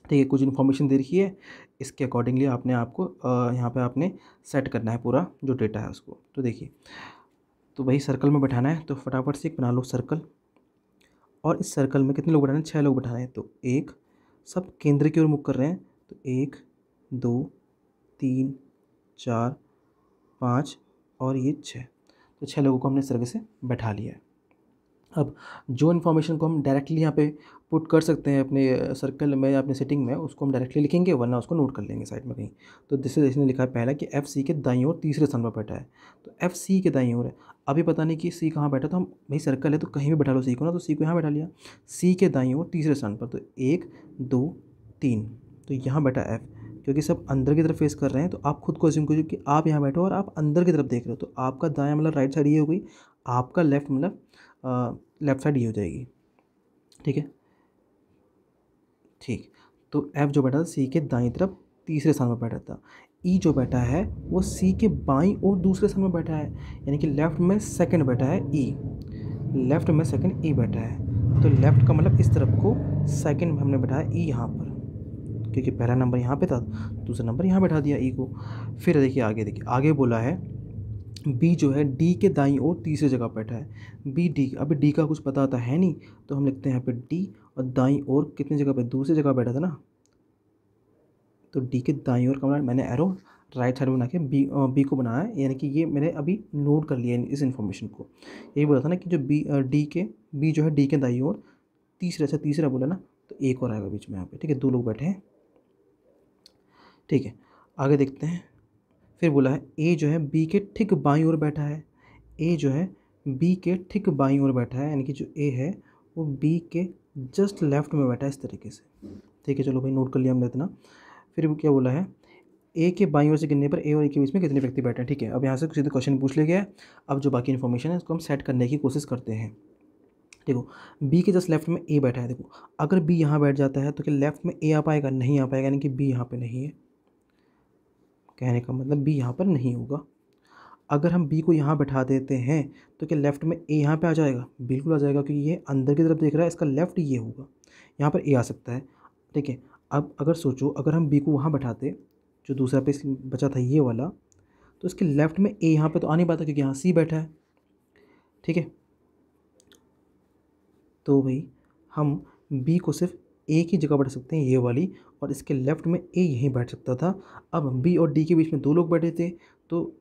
ठीक है, कुछ इन्फॉर्मेशन दे रखी है, इसके अकॉर्डिंगली आपने आपको यहाँ पे आपने सेट करना है पूरा जो डेटा है उसको। तो देखिए, तो भाई सर्कल में बैठाना है, तो फटाफट से एक बना लो सर्कल। और इस सर्कल में कितने लोग बैठाने हैं, 6 लोग बैठाने हैं। तो एक, सब केंद्र की ओर मुख कर रहे हैं, तो 1 2 3 4 5 और ये 6। तो 6 लोगों को हमने इस तरीके से बैठा लिया है। अब जो इन्फॉर्मेशन को हम डायरेक्टली यहाँ पे पुट कर सकते हैं अपने सर्कल में या अपने सेटिंग में, उसको हम डायरेक्टली लिखेंगे, वरना उसको नोट कर लेंगे साइड में कहीं। तो जैसे इसने लिखा है पहला कि एफ सी के दाईं ओर तीसरे स्थान पर बैठा है, तो एफ सी के दाईं ओर है। अभी पता नहीं कि सी कहाँ बैठा, तो हम भाई सर्कल है तो कहीं भी बैठा लो सी को ना, तो सी को यहाँ बैठा लिया, सी के दाईं ओर तीसरे स्थान पर। तो 1 2 3, तो यहाँ बैठा एफ। क्योंकि सब अंदर की तरफ फेस कर रहे हैं, तो आप खुद को अज्यूम कीजिए कि आप यहाँ बैठो और आप अंदर की तरफ देख रहे हो। तो आपका दायां मतलब राइट साइड ये हो गई, आपका लेफ्ट मतलब लेफ्ट साइड ये हो जाएगी। ठीक है, ठीक। तो एफ जो बैठा था सी के दाईं तरफ तीसरे स्थान पर बैठा था। ई जो बैठा है वो सी के बाईं और दूसरे स्थान में बैठा है, यानी कि लेफ्ट में सेकंड बैठा है ई, लेफ्ट में सेकंड ई बैठा है। तो लेफ्ट का मतलब इस तरफ को सेकंड में हमने बैठाया ई यहाँ पर, क्योंकि पहला नंबर यहाँ पे था, दूसरा नंबर यहाँ बैठा दिया ई को। फिर देखिए आगे बोला है बी जो है डी के दाईं ओर तीसरी जगह बैठा है। बी डी, अभी डी का कुछ पता था है नहीं, तो हम लिखते हैं यहाँ पे डी, और दाईं ओर कितनी जगह पे, दूसरी जगह बैठा था ना। तो डी के दाईं ओर का मतलब मैंने एरो राइट साइड में बना के बी को बनाया है, यानी कि ये मैंने अभी नोट कर लिया है इस इन्फॉर्मेशन को। यही बोला था ना कि जो बी जो है डी के दाईं ओर तीसरा बोला ना, तो एक और आएगा बीच में यहाँ पे। ठीक है, 2 लोग बैठे हैं। ठीक है, आगे देखते हैं। फिर बोला है ए जो है बी के ठीक बाईं ओर बैठा है, ए जो है बी के ठीक बाईं ओर बैठा है, यानी कि जो ए है वो बी के जस्ट लेफ्ट में बैठा है इस तरीके से। ठीक है, चलो भाई नोट कर लिया हमने इतना। फिर क्या बोला है, ए के बाईं ओर से गिनने पर ए और ए के बीच में कितने व्यक्ति बैठे हैं। ठीक है, अब यहाँ से सीधे क्वेश्चन पूछ लिया गया है। अब जो बाकी इन्फॉर्मेशन है उसको हम सेट करने की कोशिश करते हैं। देखो, बी के जस्ट लेफ्ट में ए बैठा है। देखो, अगर बी यहाँ बैठ जाता है तो क्या लेफ्ट में ए आ पाएगा, नहीं आ पाएगा, यानी कि बी यहाँ पे नहीं है। कहने का मतलब बी यहाँ पर नहीं होगा। अगर हम बी को यहाँ बैठा देते हैं तो क्या लेफ्ट में ए यहाँ पे आ जाएगा, बिल्कुल आ जाएगा, क्योंकि ये अंदर की तरफ देख रहा है, इसका लेफ्ट ये होगा, यहाँ पर ए आ सकता है। ठीक है, अब अगर सोचो अगर हम बी को वहाँ बैठाते, जो दूसरा पे बचा था ये वाला, तो इसके लेफ्ट में ए यहाँ पे तो आ नहीं पाता, क्योंकि यहाँ सी बैठा है। ठीक है, तो भाई हम बी को सिर्फ ए की जगह बैठ सकते हैं, ये वाली, और इसके लेफ्ट में ए यहीं बैठ सकता था। अब बी और डी के बीच में 2 लोग बैठे थे, तो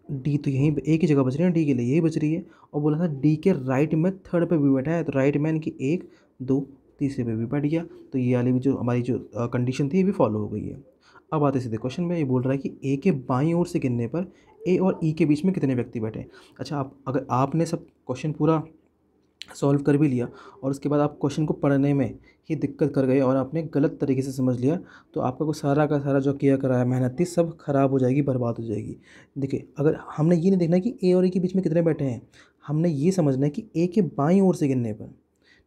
डी तो यहीं ए की जगह बच रही है, डी के लिए यही बच रही है। और बोला था डी के राइट में थर्ड पे भी बैठा है, तो राइट में यानी कि 1 2 तीसरे पे भी बैठ गया। तो ये वाली भी जो हमारी जो कंडीशन थी ये भी फॉलो हो गई है। अब आते सीधे क्वेश्चन में, ये बोल रहा है कि ए के बाईं ओर से गिनने पर ए और ई के बीच में कितने व्यक्ति बैठे। अच्छा, आप अगर आपने सब क्वेश्चन पूरा सॉल्व कर भी लिया और उसके बाद आप क्वेश्चन को पढ़ने में ही दिक्कत कर गए और आपने गलत तरीके से समझ लिया, तो आपका को सारा का सारा जो किया कराया मेहनत थी सब खराब हो जाएगी, बर्बाद हो जाएगी। देखिए, अगर हमने ये नहीं देखना कि ए और ए के बीच में कितने बैठे हैं, हमने ये समझना है कि ए के बाईं ओर से गिनने पर,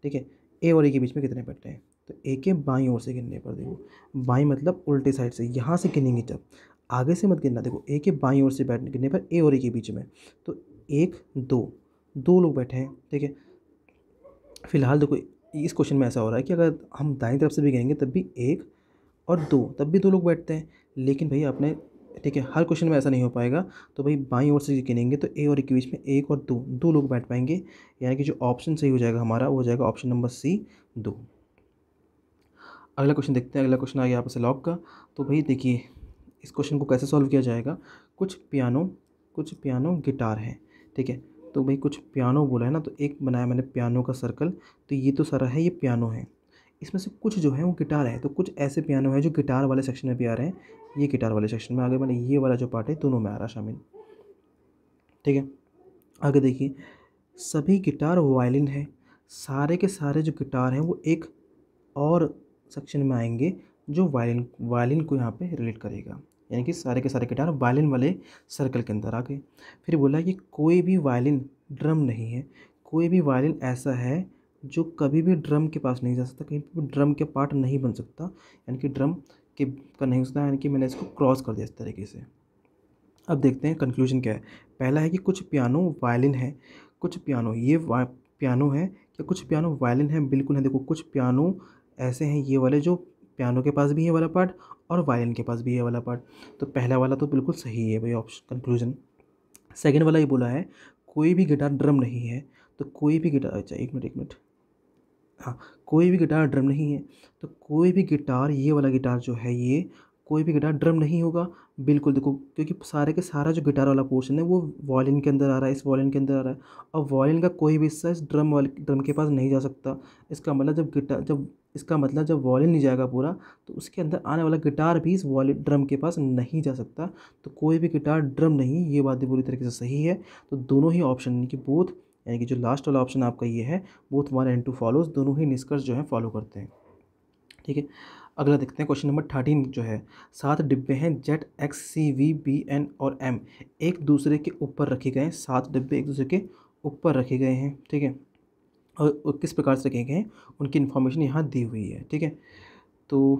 ठीक है, ए और ए के बीच में कितने बैठे हैं। तो ए के बाईं ओर से गिनने पर, देखो बाईं मतलब उल्टे साइड से, यहाँ से गिनेंगे जब, आगे से मत गिनना। देखो, ए के बाईं ओर से गिनने पर ए और ए के बीच में, तो 1 2 लोग बैठे हैं। ठीक है, फिलहाल देखो इस क्वेश्चन में ऐसा हो रहा है कि अगर हम दाईं तरफ से भी गिनेंगे तब भी 1 और 2, तब भी 2 लोग बैठते हैं। लेकिन भैया अपने ठीक है, हर क्वेश्चन में ऐसा नहीं हो पाएगा। तो भाई बाईं ओर से गिनेंगे तो ए और ए के बीच में एक और दो, दो लोग बैठ पाएंगे, यानी कि जो ऑप्शन सही हो जाएगा हमारा वो हो जाएगा ऑप्शन नंबर सी, दो। अगला क्वेश्चन देखते हैं। अगला क्वेश्चन आ गया यहाँ पर से लॉग का। तो भाई देखिए इस क्वेश्चन को कैसे सॉल्व किया जाएगा। कुछ पियानो गिटार है, ठीक है। तो भाई कुछ पियानो बोला है ना, तो एक बनाया मैंने पियानो का सर्कल, तो ये तो सारा है, ये पियानो है। इसमें से कुछ जो है वो गिटार है, तो कुछ ऐसे पियानो है जो गिटार वाले सेक्शन में भी आ रहे हैं, ये गिटार वाले सेक्शन में आ गए, मैंने ये वाला जो पार्ट है दोनों में आ रहा शामिल, ठीक है। आगे देखिए सभी गिटार वायलिन है, सारे के सारे जो गिटार हैं वो एक और सेक्शन में आएंगे जो वायलिन को यहाँ पे रिलेट करेगा, यानी कि सारे के सारे गिटार वायलिन वाले सर्कल के अंदर आ गए। फिर बोला कि कोई भी वायलिन ड्रम नहीं है, कोई भी वायलिन ऐसा है जो कभी भी ड्रम के पास नहीं जा सकता, कहीं भी ड्रम के पार्ट नहीं बन सकता, यानी कि ड्रम के का नहीं हो सकता, यानी कि मैंने इसको क्रॉस कर दिया इस तरीके से। अब देखते हैं कंक्लूजन क्या है। पहला है कि कुछ पियानो वायलिन है, कुछ पियानो ये पियानो है, क्या कुछ पियानो वायलिन है, बिल्कुल है। देखो कुछ पियानो ऐसे हैं ये वाले जो पियानो के पास भी है वाला पार्ट और वायलिन के पास भी है वाला पार्ट, तो पहला वाला तो बिल्कुल सही है भाई ऑप्शन कंक्लूजन। सेकेंड वाला ये बोला है कोई भी गिटार ड्रम नहीं है, तो कोई भी गिटार, अच्छा एक मिनट, हाँ, कोई भी गिटार ड्रम नहीं है, तो कोई भी गिटार ये वाला गिटार जो है ये कोई भी गिटार ड्रम नहीं होगा, बिल्कुल। देखो क्योंकि सारे के सारा जो गिटार वाला पोर्शन है वो वॉयलिन के अंदर आ रहा है, इस वॉयलिन के अंदर आ रहा है, और वॉयलिन का कोई भी हिस्सा इस ड्रम के पास नहीं जा सकता। इसका मतलब जब वॉयलिन नहीं जाएगा पूरा, तो उसके अंदर आने वाला गिटार भी इस वॉयलिन ड्रम के पास नहीं जा सकता, तो कोई भी गिटार ड्रम नहीं, ये बात भी पूरी तरीके से सही है। तो दोनों ही ऑप्शन यानी कि बोथ, यानी कि जो लास्ट वाला ऑप्शन आपका ये है बोथ 1 and 2 फॉलोज, दोनों ही निष्कर्ष जो है फॉलो करते हैं, ठीक है। अगला देखते हैं क्वेश्चन नंबर 13 जो है, 7 डिब्बे हैं Z X C V B N और एम एक दूसरे के ऊपर रखे गए हैं, 7 डिब्बे एक दूसरे के ऊपर रखे गए हैं, ठीक है। और किस प्रकार से रखे गए हैं उनकी इन्फॉर्मेशन यहाँ दी हुई है, ठीक है। तो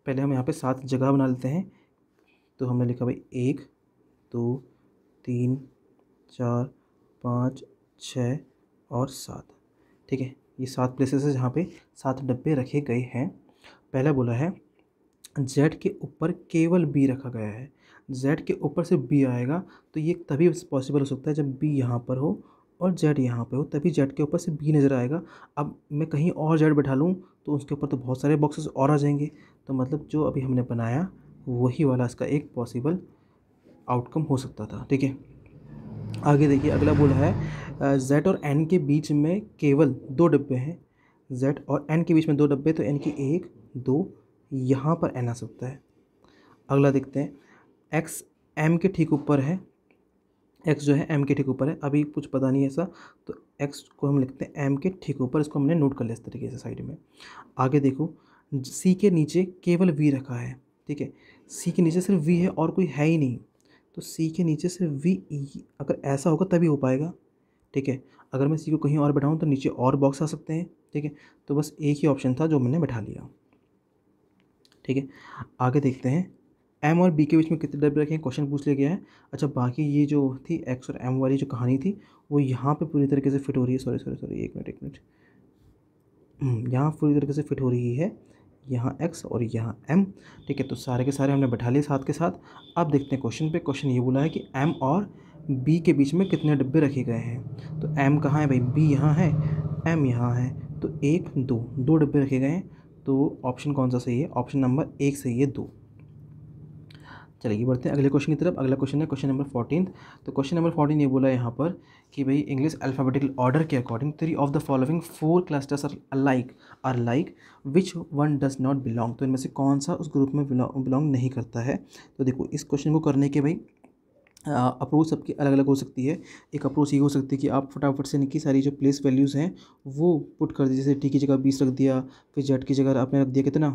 पहले हम यहाँ पे 7 जगह बना लेते हैं। तो हमने लिखा भाई 1 2 3 4 5 6 और 7, ठीक है। ये 7 प्लेसेस है जहाँ पे 7 डब्बे रखे गए हैं। पहला बोला है जेड के ऊपर केवल बी रखा गया है, जेड के ऊपर से बी आएगा, तो ये तभी पॉसिबल हो सकता है जब बी यहाँ पर हो और जेड यहाँ पे हो, तभी जेड के ऊपर से बी नज़र आएगा। अब मैं कहीं और जेड बैठा लूँ तो उसके ऊपर तो बहुत सारे बॉक्सेस और आ जाएंगे, तो मतलब जो अभी हमने बनाया वही वाला इसका एक पॉसिबल आउटकम हो सकता था, ठीक है। आगे देखिए अगला बोला है जेड और एन के बीच में केवल 2 डिब्बे हैं, जेड और एन के बीच में 2 डिब्बे, तो एन की 1 2 यहाँ पर एन आ सकता है। अगला देखते हैं एक्स एम के ठीक ऊपर है, एक्स जो है एम के ठीक ऊपर है, अभी कुछ पता नहीं है ऐसा, तो एक्स को हम लिखते हैं एम के ठीक ऊपर, इसको हमने नोट कर लिया इस तरीके से साइड में। आगे देखो सी के नीचे केवल वी रखा है, ठीक है। सी के नीचे सिर्फ वी है और कोई है ही नहीं, तो सी के नीचे सिर्फ वी, अगर ऐसा होगा तभी हो पाएगा, ठीक है। अगर मैं सी को कहीं और बैठाऊँ तो नीचे और बॉक्स आ सकते हैं, ठीक है। तो बस एक ही ऑप्शन था जो मैंने बैठा लिया, ठीक है। आगे देखते हैं एम और बी के बीच में कितने डब्बे रखे हैं, क्वेश्चन पूछ लिया गया है। अच्छा बाकी ये जो थी एक्स और एम वाली जो कहानी थी वो यहाँ पे पूरी तरीके से फिट हो रही है, सॉरी एक मिनट, यहाँ पूरी तरीके से फिट हो रही है, यहाँ एक्स और यहाँ एम, ठीक है। तो सारे के सारे हमने बैठा लिए साथ के साथ। अब देखते हैं क्वेश्चन पे। क्वेश्चन ये बोला है कि एम और बी के बीच में कितने डब्बे रखे गए हैं, तो एम कहाँ है भाई, बी यहाँ है, एम यहाँ है, तो 1 2 2 डब्बे रखे गए हैं, तो ऑप्शन कौन सा सही है, ऑप्शन नंबर 1 सही है, 2। चलिए बढ़ते हैं अगले क्वेश्चन की तरफ। अगला क्वेश्चन है क्वेश्चन नंबर 14। तो क्वेश्चन नंबर 14 ये बोला है यहाँ पर कि भाई इंग्लिश अल्फ़ाबेटिकल ऑर्डर के according 3 of the following 4 clusters are like which one does not belong, तो इनमें से कौन सा उस ग्रुप में बिलोंग नहीं करता है। तो देखो इस क्वेश्चन को करने के भाई अप्रोच सबकी अलग अलग हो सकती है। एक अप्रोच ये हो सकती है कि आप फटाफट से इनकी सारी जो प्लेस वैल्यूज़ हैं वो पुट कर दीजिए, जैसे टी की जगह 20 रख दिया, फिर जेड की जगह आपने रख दिया कितना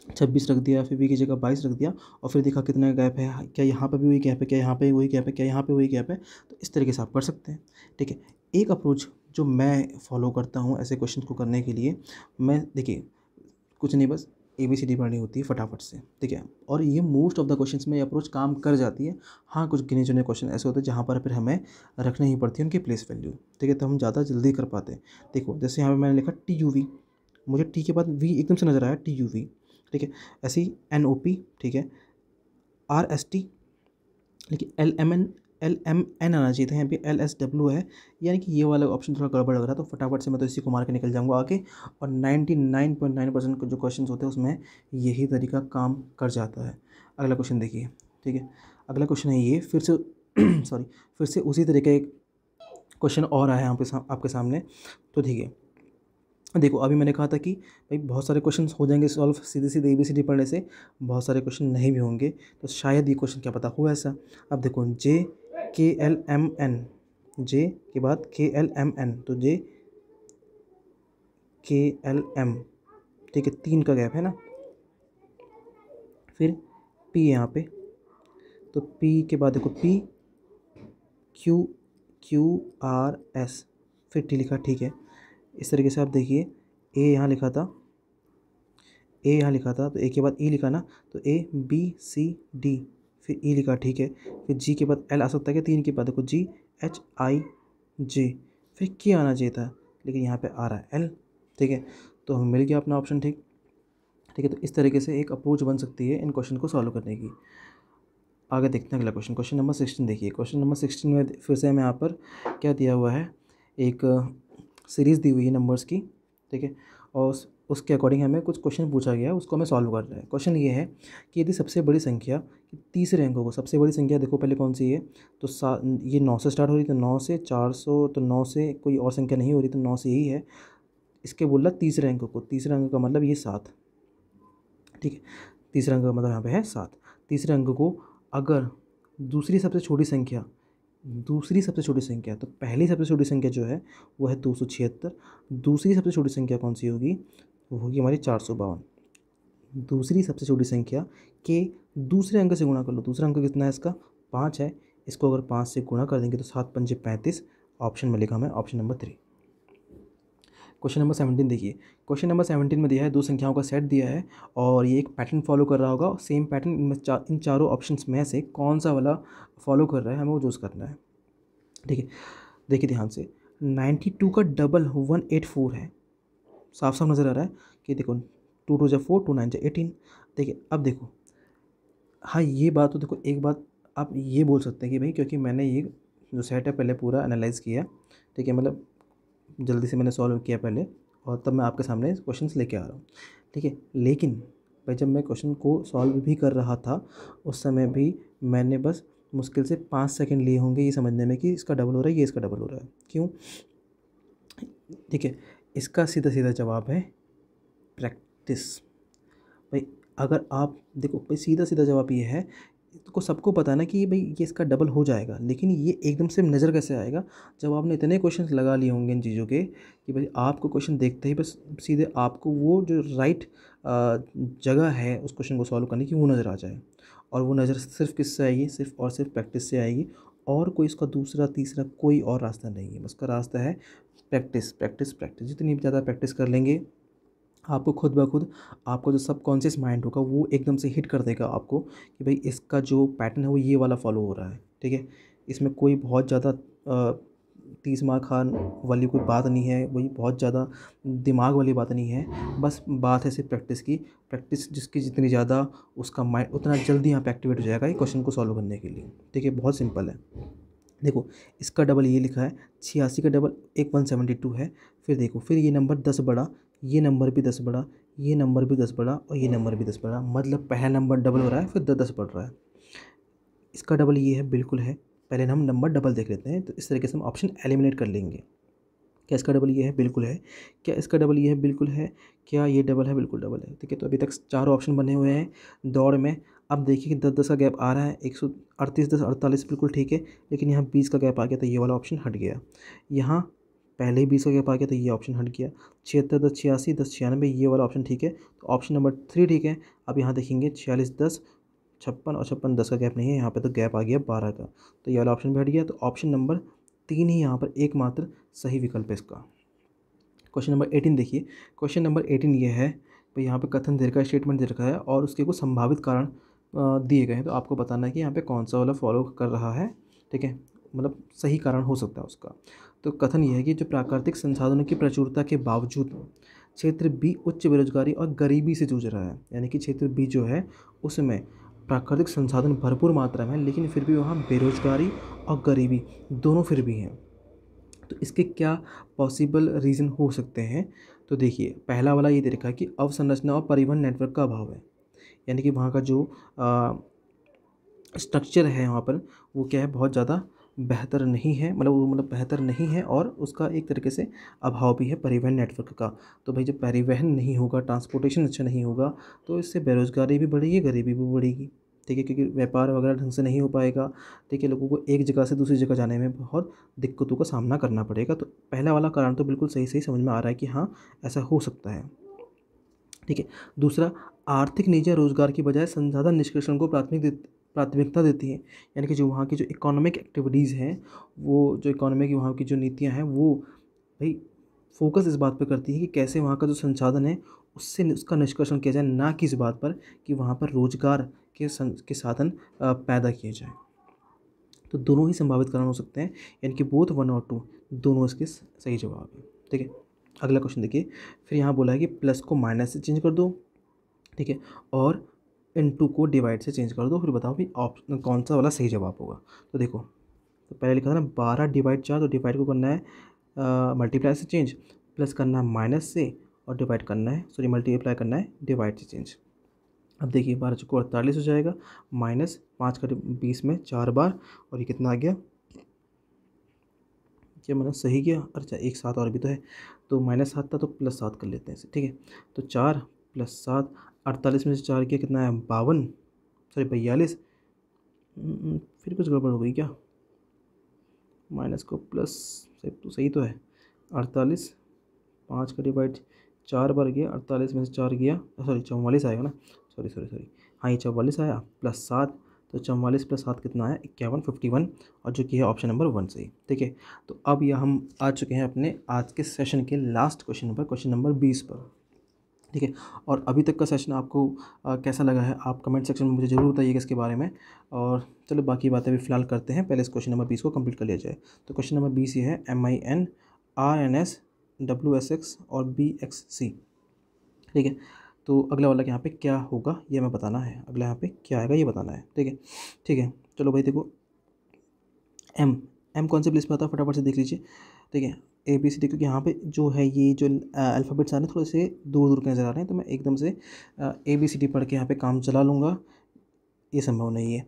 26 रख दिया, फिर बी की जगह 22 रख दिया, और फिर देखा कितना गैप है, क्या यहाँ पर भी वही गैप है, क्या यहाँ पे वही गैप है, क्या यहाँ पे वही गैप है, तो इस तरीके से आप कर सकते हैं, ठीक है। एक अप्रोच जो मैं फॉलो करता हूँ ऐसे क्वेश्चन को करने के लिए, मैं देखिए कुछ नहीं बस ABCD पढ़नी होती है फटाफट से, ठीक है। और ये मोस्ट ऑफ द क्वेश्चंस में ये अप्रोच काम कर जाती है। हाँ कुछ गिने चुने क्वेश्चन ऐसे होते हैं जहाँ पर फिर हमें रखनी ही पड़ती है उनकी प्लेस वैल्यू, ठीक है, तो हम ज़्यादा जल्दी कर पाते हैं। देखो जैसे यहाँ पर मैंने लिखा TUV, मुझे टी के बाद वी एकदम से नज़र आया TUV, ठीक है। ऐसे ही NOP, ठीक है, RST, लेकिन LMN आना चाहिए था, यहाँ पे LSW है, यानी कि ये वाला ऑप्शन थोड़ा गड़बड़ लग रहा है। तो फटाफट से मैं तो इसी को मार के निकल जाऊँगा आगे। और 99.9% जो क्वेश्चन होते हैं उसमें यही तरीका काम कर जाता है। अगला क्वेश्चन देखिए, ठीक है। अगला क्वेश्चन है ये, फिर से सॉरी, फिर से उसी तरीके क्वेश्चन और आया है यहाँ पे आपके सामने। तो ठीक है, देखो अभी मैंने कहा था कि भाई बहुत सारे क्वेश्चन हो जाएंगे सॉल्व सीधे सीधे ABCD पढ़ने से, बहुत सारे क्वेश्चन नहीं भी होंगे, तो शायद ये क्वेश्चन क्या पता हुआ ऐसा। अब देखो JKLMN, J के बाद KLMN, तो JKLM, ठीक है, 3 का गैप है ना। फिर P यहाँ पे, तो P के बाद देखो PQRS, फिर T लिखा, ठीक है। इस तरीके से आप देखिए, A यहाँ लिखा था, तो A के बाद E लिखा ना, तो ABCD, फिर E लिखा, ठीक है। फिर G के बाद L आ सकता है क्या, 3 के बाद देखो GHIJ, फिर K आना चाहिए था, लेकिन यहाँ पे आ रहा है L, ठीक है। तो हमें मिल गया अपना ऑप्शन, ठीक है। तो इस तरीके से एक अप्रोच बन सकती है इन क्वेश्चन को सॉल्व करने की। आगे देखते हैं अगला क्वेश्चन, क्वेश्चन नंबर 16 देखिए। क्वेश्चन नंबर 16 में फिर से हमें यहाँ पर क्या दिया हुआ है, एक सीरीज़ दी हुई है नंबर्स की, ठीक है। और उसके अकॉर्डिंग हमें कुछ क्वेश्चन पूछा गया है, उसको हमें सॉल्व कर रहे हैं। क्वेश्चन ये है कि यदि सबसे बड़ी संख्या तीसरे अंकों को, सबसे बड़ी संख्या देखो पहले कौन सी है, तो ये 9 से स्टार्ट हो रही, तो 9 से 400, तो 9 से कोई और संख्या नहीं हो रही, तो 9 से यही है। इसके बोल रहा तीसरे अंक को, तीसरे अंक का मतलब ये 7, ठीक है। तीसरे अंक का मतलब यहाँ पे है 7। तीसरे अंक को अगर दूसरी सबसे छोटी संख्या, तो पहली सबसे छोटी संख्या जो है वो है 276। दूसरी सबसे छोटी संख्या कौन सी होगी, वो होगी हमारी 452। दूसरी सबसे छोटी संख्या के दूसरे अंक से गुणा कर लो। दूसरा अंक कितना है इसका, 5 है। इसको अगर 5 से गुणा कर देंगे तो 7 पंजे 35। ऑप्शन में लिखा हमें ऑप्शन नंबर 3। क्वेश्चन नंबर 17 देखिए। क्वेश्चन नंबर 17 में दिया है, दो संख्याओं का सेट दिया है और ये एक पैटर्न फॉलो कर रहा होगा। सेम पैटर्न इन चारों ऑप्शंस में से कौन सा वाला फॉलो कर रहा है, हमें वो चूज़ करना है, ठीक है। देखिए ध्यान से, 92 का डबल 184 है, साफ साफ नज़र आ रहा है कि देखो 2 2 4, 2 9 18। देखिए अब देखो, हाँ ये बात तो देखो, एक बात आप ये बोल सकते हैं कि भाई क्योंकि मैंने ये जो सेट है पहले पूरा एनालाइज़ किया, ठीक है, मतलब जल्दी से मैंने सॉल्व किया पहले और तब मैं आपके सामने क्वेश्चंस लेके आ रहा हूँ, ठीक है। लेकिन भाई जब मैं क्वेश्चन को सॉल्व भी कर रहा था उस समय भी मैंने बस मुश्किल से 5 सेकंड लिए होंगे ये समझने में कि इसका डबल हो रहा है, ये इसका डबल हो रहा है, क्यों, ठीक है। इसका सीधा सीधा जवाब है प्रैक्टिस। भाई अगर आप देखो, भाई सीधा सीधा जवाब ये है, को सबको पता है ना कि भाई ये इसका डबल हो जाएगा, लेकिन ये एकदम से नज़र कैसे आएगा, जब आपने इतने क्वेश्चंस लगा लिए होंगे इन चीज़ों के कि भाई आपको क्वेश्चन देखते ही बस सीधे आपको वो जो राइट जगह है उस क्वेश्चन को सॉल्व करने की वो नज़र आ जाए। और वो नज़र सिर्फ किससे आएगी, सिर्फ और सिर्फ प्रैक्टिस से आएगी। और कोई इसका दूसरा तीसरा कोई और रास्ता नहीं है, उसका रास्ता है प्रैक्टिस प्रैक्टिस प्रैक्टिस। जितनी ज़्यादा प्रैक्टिस कर लेंगे आपको खुद ब खुद आपको जो सबकॉन्शियस माइंड होगा वो एकदम से हिट कर देगा आपको कि भाई इसका जो पैटर्न है वो ये वाला फॉलो हो रहा है, ठीक है। इसमें कोई बहुत ज़्यादा 30 मार खान वाली कोई बात नहीं है, वही बहुत ज़्यादा दिमाग वाली बात नहीं है, बस बात है सिर्फ प्रैक्टिस की। प्रैक्टिस जिसकी जितनी ज़्यादा उसका माइंड उतना जल्दी यहाँ पे एक्टिवेट हो जाएगा ये क्वेश्चन को सॉल्व करने के लिए, ठीक है। बहुत सिंपल है। देखो इसका डबल ये लिखा है, 86 का डबल एक 172 है। फिर देखो, फिर ये नंबर 10 बड़ा, ये नंबर भी 10 बड़ा, ये नंबर भी 10 बड़ा और ये नंबर भी 10 बड़ा, मतलब पहला नंबर डबल हो रहा है फिर 10 बढ़ रहा है। इसका डबल ये है, बिल्कुल है। पहले हम नंबर डबल देख लेते हैं, तो इस तरीके से हम ऑप्शन एलिमिनेट कर लेंगे। क्या इसका डबल ये है, बिल्कुल है। क्या इसका डबल ये है, बिल्कुल है। क्या ये डबल है, बिल्कुल डबल है, ठीक है। तो अभी तक 4 ऑप्शन बने हुए हैं दौड़ में। अब देखिए कि 10 10 का गैप आ रहा है, 138 10 48, बिल्कुल ठीक है। लेकिन यहाँ 20 का गैप आ गया तो ये वाला ऑप्शन हट गया। यहाँ पहले ही 20 का गैप आ गया तो ये ऑप्शन हट गया। 76 10 86 10 96, ये वाला ऑप्शन ठीक है, तो ऑप्शन नंबर 3 ठीक है। अब यहाँ देखेंगे 46 10 56 और 56 10 का गैप नहीं है, यहाँ पे तो गैप आ गया 12 का, तो ये वाला ऑप्शन भी हट गया। तो ऑप्शन नंबर 3 ही यहाँ पर एकमात्र सही विकल्प है इसका। क्वेश्चन नंबर 18 देखिए। क्वेश्चन नंबर 18 ये है, भाई यहाँ पे कथन दीर्घ का स्टेटमेंट दे रखा है और उसके कुछ संभावित कारण दिए गए हैं, तो आपको बताना है कि यहाँ पे कौन सा वाला फॉलो कर रहा है, ठीक है, मतलब सही कारण हो सकता है उसका। तो कथन यह है कि जो प्राकृतिक संसाधनों की प्रचुरता के बावजूद क्षेत्र बी उच्च बेरोजगारी और गरीबी से जूझ रहा है, यानी कि क्षेत्र बी जो है उसमें प्राकृतिक संसाधन भरपूर मात्रा में है, लेकिन फिर भी वहाँ बेरोजगारी और गरीबी दोनों फिर भी हैं। तो इसके क्या पॉसिबल रीज़न हो सकते हैं? तो देखिए, पहला वाला ये दे रखा है कि अवसंरचना और परिवहन नेटवर्क का अभाव है, यानी कि वहाँ का जो स्ट्रक्चर है वहाँ पर, वो क्या है, बहुत ज़्यादा बेहतर नहीं है, मतलब बेहतर नहीं है, और उसका एक तरीके से अभाव भी है परिवहन नेटवर्क का। तो भाई जब परिवहन नहीं होगा, ट्रांसपोर्टेशन अच्छा नहीं होगा, तो इससे बेरोज़गारी भी बढ़ेगी, गरीबी भी बढ़ेगी, ठीक है, क्योंकि व्यापार वगैरह ढंग से नहीं हो पाएगा, ठीक है, लोगों को एक जगह से दूसरी जगह जाने में बहुत दिक्कतों का सामना करना पड़ेगा। तो पहला वाला कारण तो बिल्कुल सही सही समझ में आ रहा है कि हाँ, ऐसा हो सकता है, ठीक है। दूसरा, आर्थिक नीतियाँ रोजगार की बजाय संसाधन निष्कर्षण को प्राथमिकता देती हैं, यानी कि जो वहाँ की जो इकोनॉमिक एक्टिविटीज़ हैं, वो जो इकोनॉमी की वहाँ की जो नीतियाँ हैं, वो भाई फोकस इस बात पर करती है कि कैसे वहाँ का जो संसाधन है उससे उसका निष्कर्षण किया जाए, ना कि इस बात पर कि वहाँ पर रोजगार के साधन पैदा किए जाएँ। तो दोनों ही संभावित कारण हो सकते हैं, यानी कि बोथ 1 और 2 दोनों इसके सही जवाब हैं, ठीक है। अगला क्वेश्चन देखिए, फिर यहाँ बोला है कि प्लस को माइनस से चेंज कर दो, ठीक है, और इनटू को डिवाइड से चेंज कर दो, फिर बताओ भी ऑप्शन कौन सा वाला सही जवाब होगा। तो देखो, तो पहले लिखा था ना 12 डिवाइड 4, तो डिवाइड को करना है मल्टीप्लाई से चेंज, प्लस करना है माइनस से, और डिवाइड करना है, सॉरी मल्टीप्लाई करना है डिवाइड से चेंज। अब देखिए 12 चौको 48 हो जाएगा, माइनस 5 का 20 में 4 बार, और ये कितना आ गया, क्या मैंने सही किया, अच्छा एक 7 और भी तो है, तो -7 था तो +7 कर लेते हैं इसे, ठीक है। तो 4 + 7, 48 में से 4 किया कितना है 52, सॉरी 42, फिर कुछ गड़बड़ हो गई क्या, माइनस को प्लस से तो सही तो है, 48, 5 का डिवाइड 4 बार गया, 48 में से 4 गया, सॉरी 44 आएगा ना, सॉरी हाँ ये 44 आया, +7, तो 44 + 7 कितना आया 51, 51, और जो कि है ऑप्शन नंबर 1 सही, ठीक है। तो अब यह हम आ चुके हैं अपने आज के सेशन के लास्ट क्वेश्चन पर, क्वेश्चन नंबर 20 पर, ठीक है। और अभी तक का सेशन आपको कैसा लगा है, आप कमेंट सेक्शन में मुझे ज़रूर बताइएगा इसके बारे में। और चलो बाकी बातें भी फ़िलहाल करते हैं, पहले इस क्वेश्चन नंबर 20 को कंप्लीट कर लिया जाए। तो क्वेश्चन नंबर 20 ये है MIN RNS WSX और BXC, ठीक है। तो अगला वाला यहाँ पे क्या होगा ये हमें बताना है, अगला यहाँ पे क्या आएगा ये बताना है, ठीक है, ठीक है। चलो भाई देखो, एम कौन से प्लेस पे आता है फटाफट से देख लीजिए, ठीक है। ABCD, क्योंकि यहाँ पे जो है ये जो अल्फ़ाबेट्स आ रहे हैं थोड़े से दूर दूर के नज़र आ रहे हैं, तो मैं एकदम से ABCD पढ़ के यहाँ पे काम चला लूँगा, ये संभव नहीं है।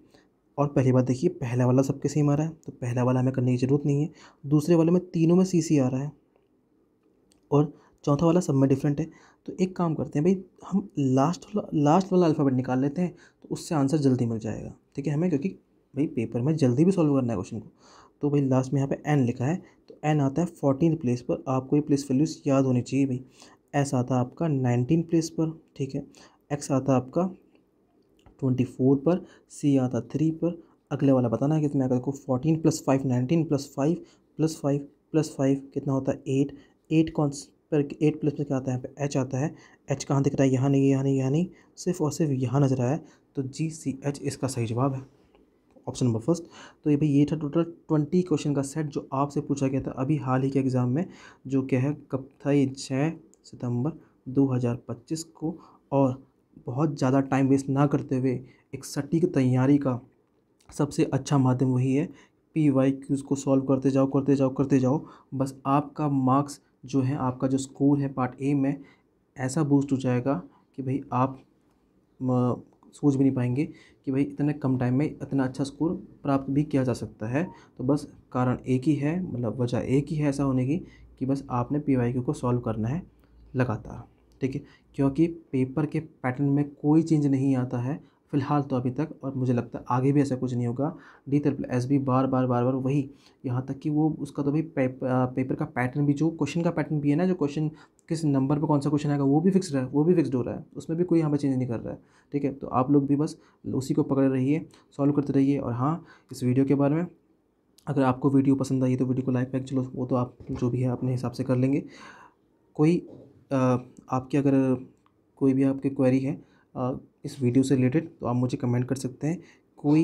और पहली बात देखिए, पहला वाला सबके सेम आ रहा है, तो पहला वाला हमें करने की ज़रूरत नहीं है। दूसरे वाले में तीनों में CC आ रहा है, और चौथा वाला सब में डिफरेंट है। तो एक काम करते हैं भाई, हम लास्ट वाला अल्फ़ाबेट निकाल लेते हैं, तो उससे आंसर जल्दी मिल जाएगा, ठीक है हमें, क्योंकि भाई पेपर में जल्दी भी सॉल्व करना है क्वेश्चन को। तो भाई लास्ट में यहाँ पे N लिखा है, तो N आता है 14 प्लेस पर, आपको ये प्लेस वैल्यूज़ याद होनी चाहिए भाई। S आता है आपका 19 प्लेस पर, ठीक है। X आता है आपका 24 पर, C आता 3 पर। अगले वाला बताना है कितना, अगर को 14 + 5 19 + 5 + 5 + 5 कितना होता है 8, 8 कौन पर 8 प्लस में क्या आता है, यहाँ पे H आता है। H कहाँ दिख रहा है, यहाँ नहीं, यहाँ नहीं, यहाँ नहीं, सिर्फ और सिर्फ यहाँ नजर आया है, तो GCH इसका सही जवाब है, ऑप्शन नंबर फर्स्ट। तो ये भाई ये था टोटल 20 क्वेश्चन का सेट जो आपसे पूछा गया था अभी हाल ही के एग्ज़ाम में, जो क्या है कब था, ये 6 सितंबर 2025 को। और बहुत ज़्यादा टाइम वेस्ट ना करते हुए एक सटीक तैयारी का सबसे अच्छा माध्यम वही है, PYQs को सॉल्व करते जाओ करते जाओ करते जाओ, बस आपका मार्क्स जो है, आपका जो स्कोर है पार्ट ए में ऐसा बूस्ट हो जाएगा कि भाई आप सोच भी नहीं पाएंगे कि भाई इतने कम टाइम में इतना अच्छा स्कोर प्राप्त भी किया जा सकता है। तो बस कारण एक ही है, मतलब वजह एक ही है ऐसा होने की, कि बस आपने PYQ को सॉल्व करना है लगातार, ठीक है। क्योंकि पेपर के पैटर्न में कोई चेंज नहीं आता है फ़िलहाल तो अभी तक, और मुझे लगता है आगे भी ऐसा कुछ नहीं होगा। DSSB बार बार बार बार वही, यहाँ तक कि वो उसका तो भाई पेपर का पैटर्न भी, जो क्वेश्चन का पैटर्न भी है ना, जो क्वेश्चन किस नंबर पे कौन सा क्वेश्चन आएगा वो भी फिक्स हो रहा है, उसमें भी कोई यहाँ पे चेंज नहीं कर रहा है, ठीक है। तो आप लोग भी बस उसी को पकड़े रहिए, सॉल्व करते रहिए। और हाँ, इस वीडियो के बारे में, अगर आपको वीडियो पसंद आई तो वीडियो को लाइक चलो वो तो आप जो भी है अपने हिसाब से कर लेंगे। कोई आपकी अगर कोई भी आपकी क्वेरी है इस वीडियो से रिलेटेड, तो आप मुझे कमेंट कर सकते हैं। कोई,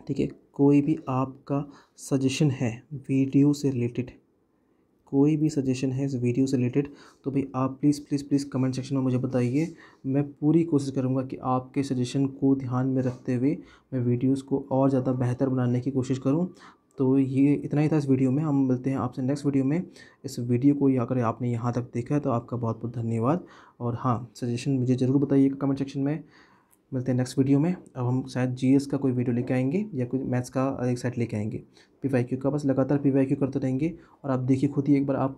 ठीक है, कोई भी आपका सजेशन है वीडियो से रिलेटेड, कोई भी सजेशन है इस वीडियो से रिलेटेड तो भाई आप please please please comment section में मुझे बताइए। मैं पूरी कोशिश करूँगा कि आपके सजेशन को ध्यान में रखते हुए मैं वीडियोज़ को और ज़्यादा बेहतर बनाने की कोशिश करूँ। तो ये इतना ही था इस वीडियो में। हम मिलते हैं आपसे नेक्स्ट वीडियो में। इस वीडियो को अगर आपने यहाँ तक देखा है तो आपका बहुत बहुत धन्यवाद। और हाँ, सजेशन मुझे ज़रूर बताइएगा कमेंट सेक्शन में। मिलते हैं नेक्स्ट वीडियो में। अब हम शायद जीएस का कोई वीडियो लेके आएंगे या कोई मैथ्स का एक सेट लेके आएंगे, पीवाईक्यू का। बस लगातार पीवाईक्यू करते रहेंगे और आप देखिए खुद ही, एक बार आप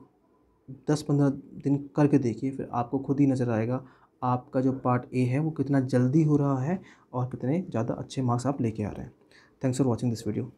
10-15 दिन करके देखिए, फिर आपको खुद ही नज़र आएगा आपका जो पार्ट ए है वो कितना जल्दी हो रहा है और कितने ज़्यादा अच्छे मार्क्स आप लेके आ रहे हैं। Thanks for watching this video.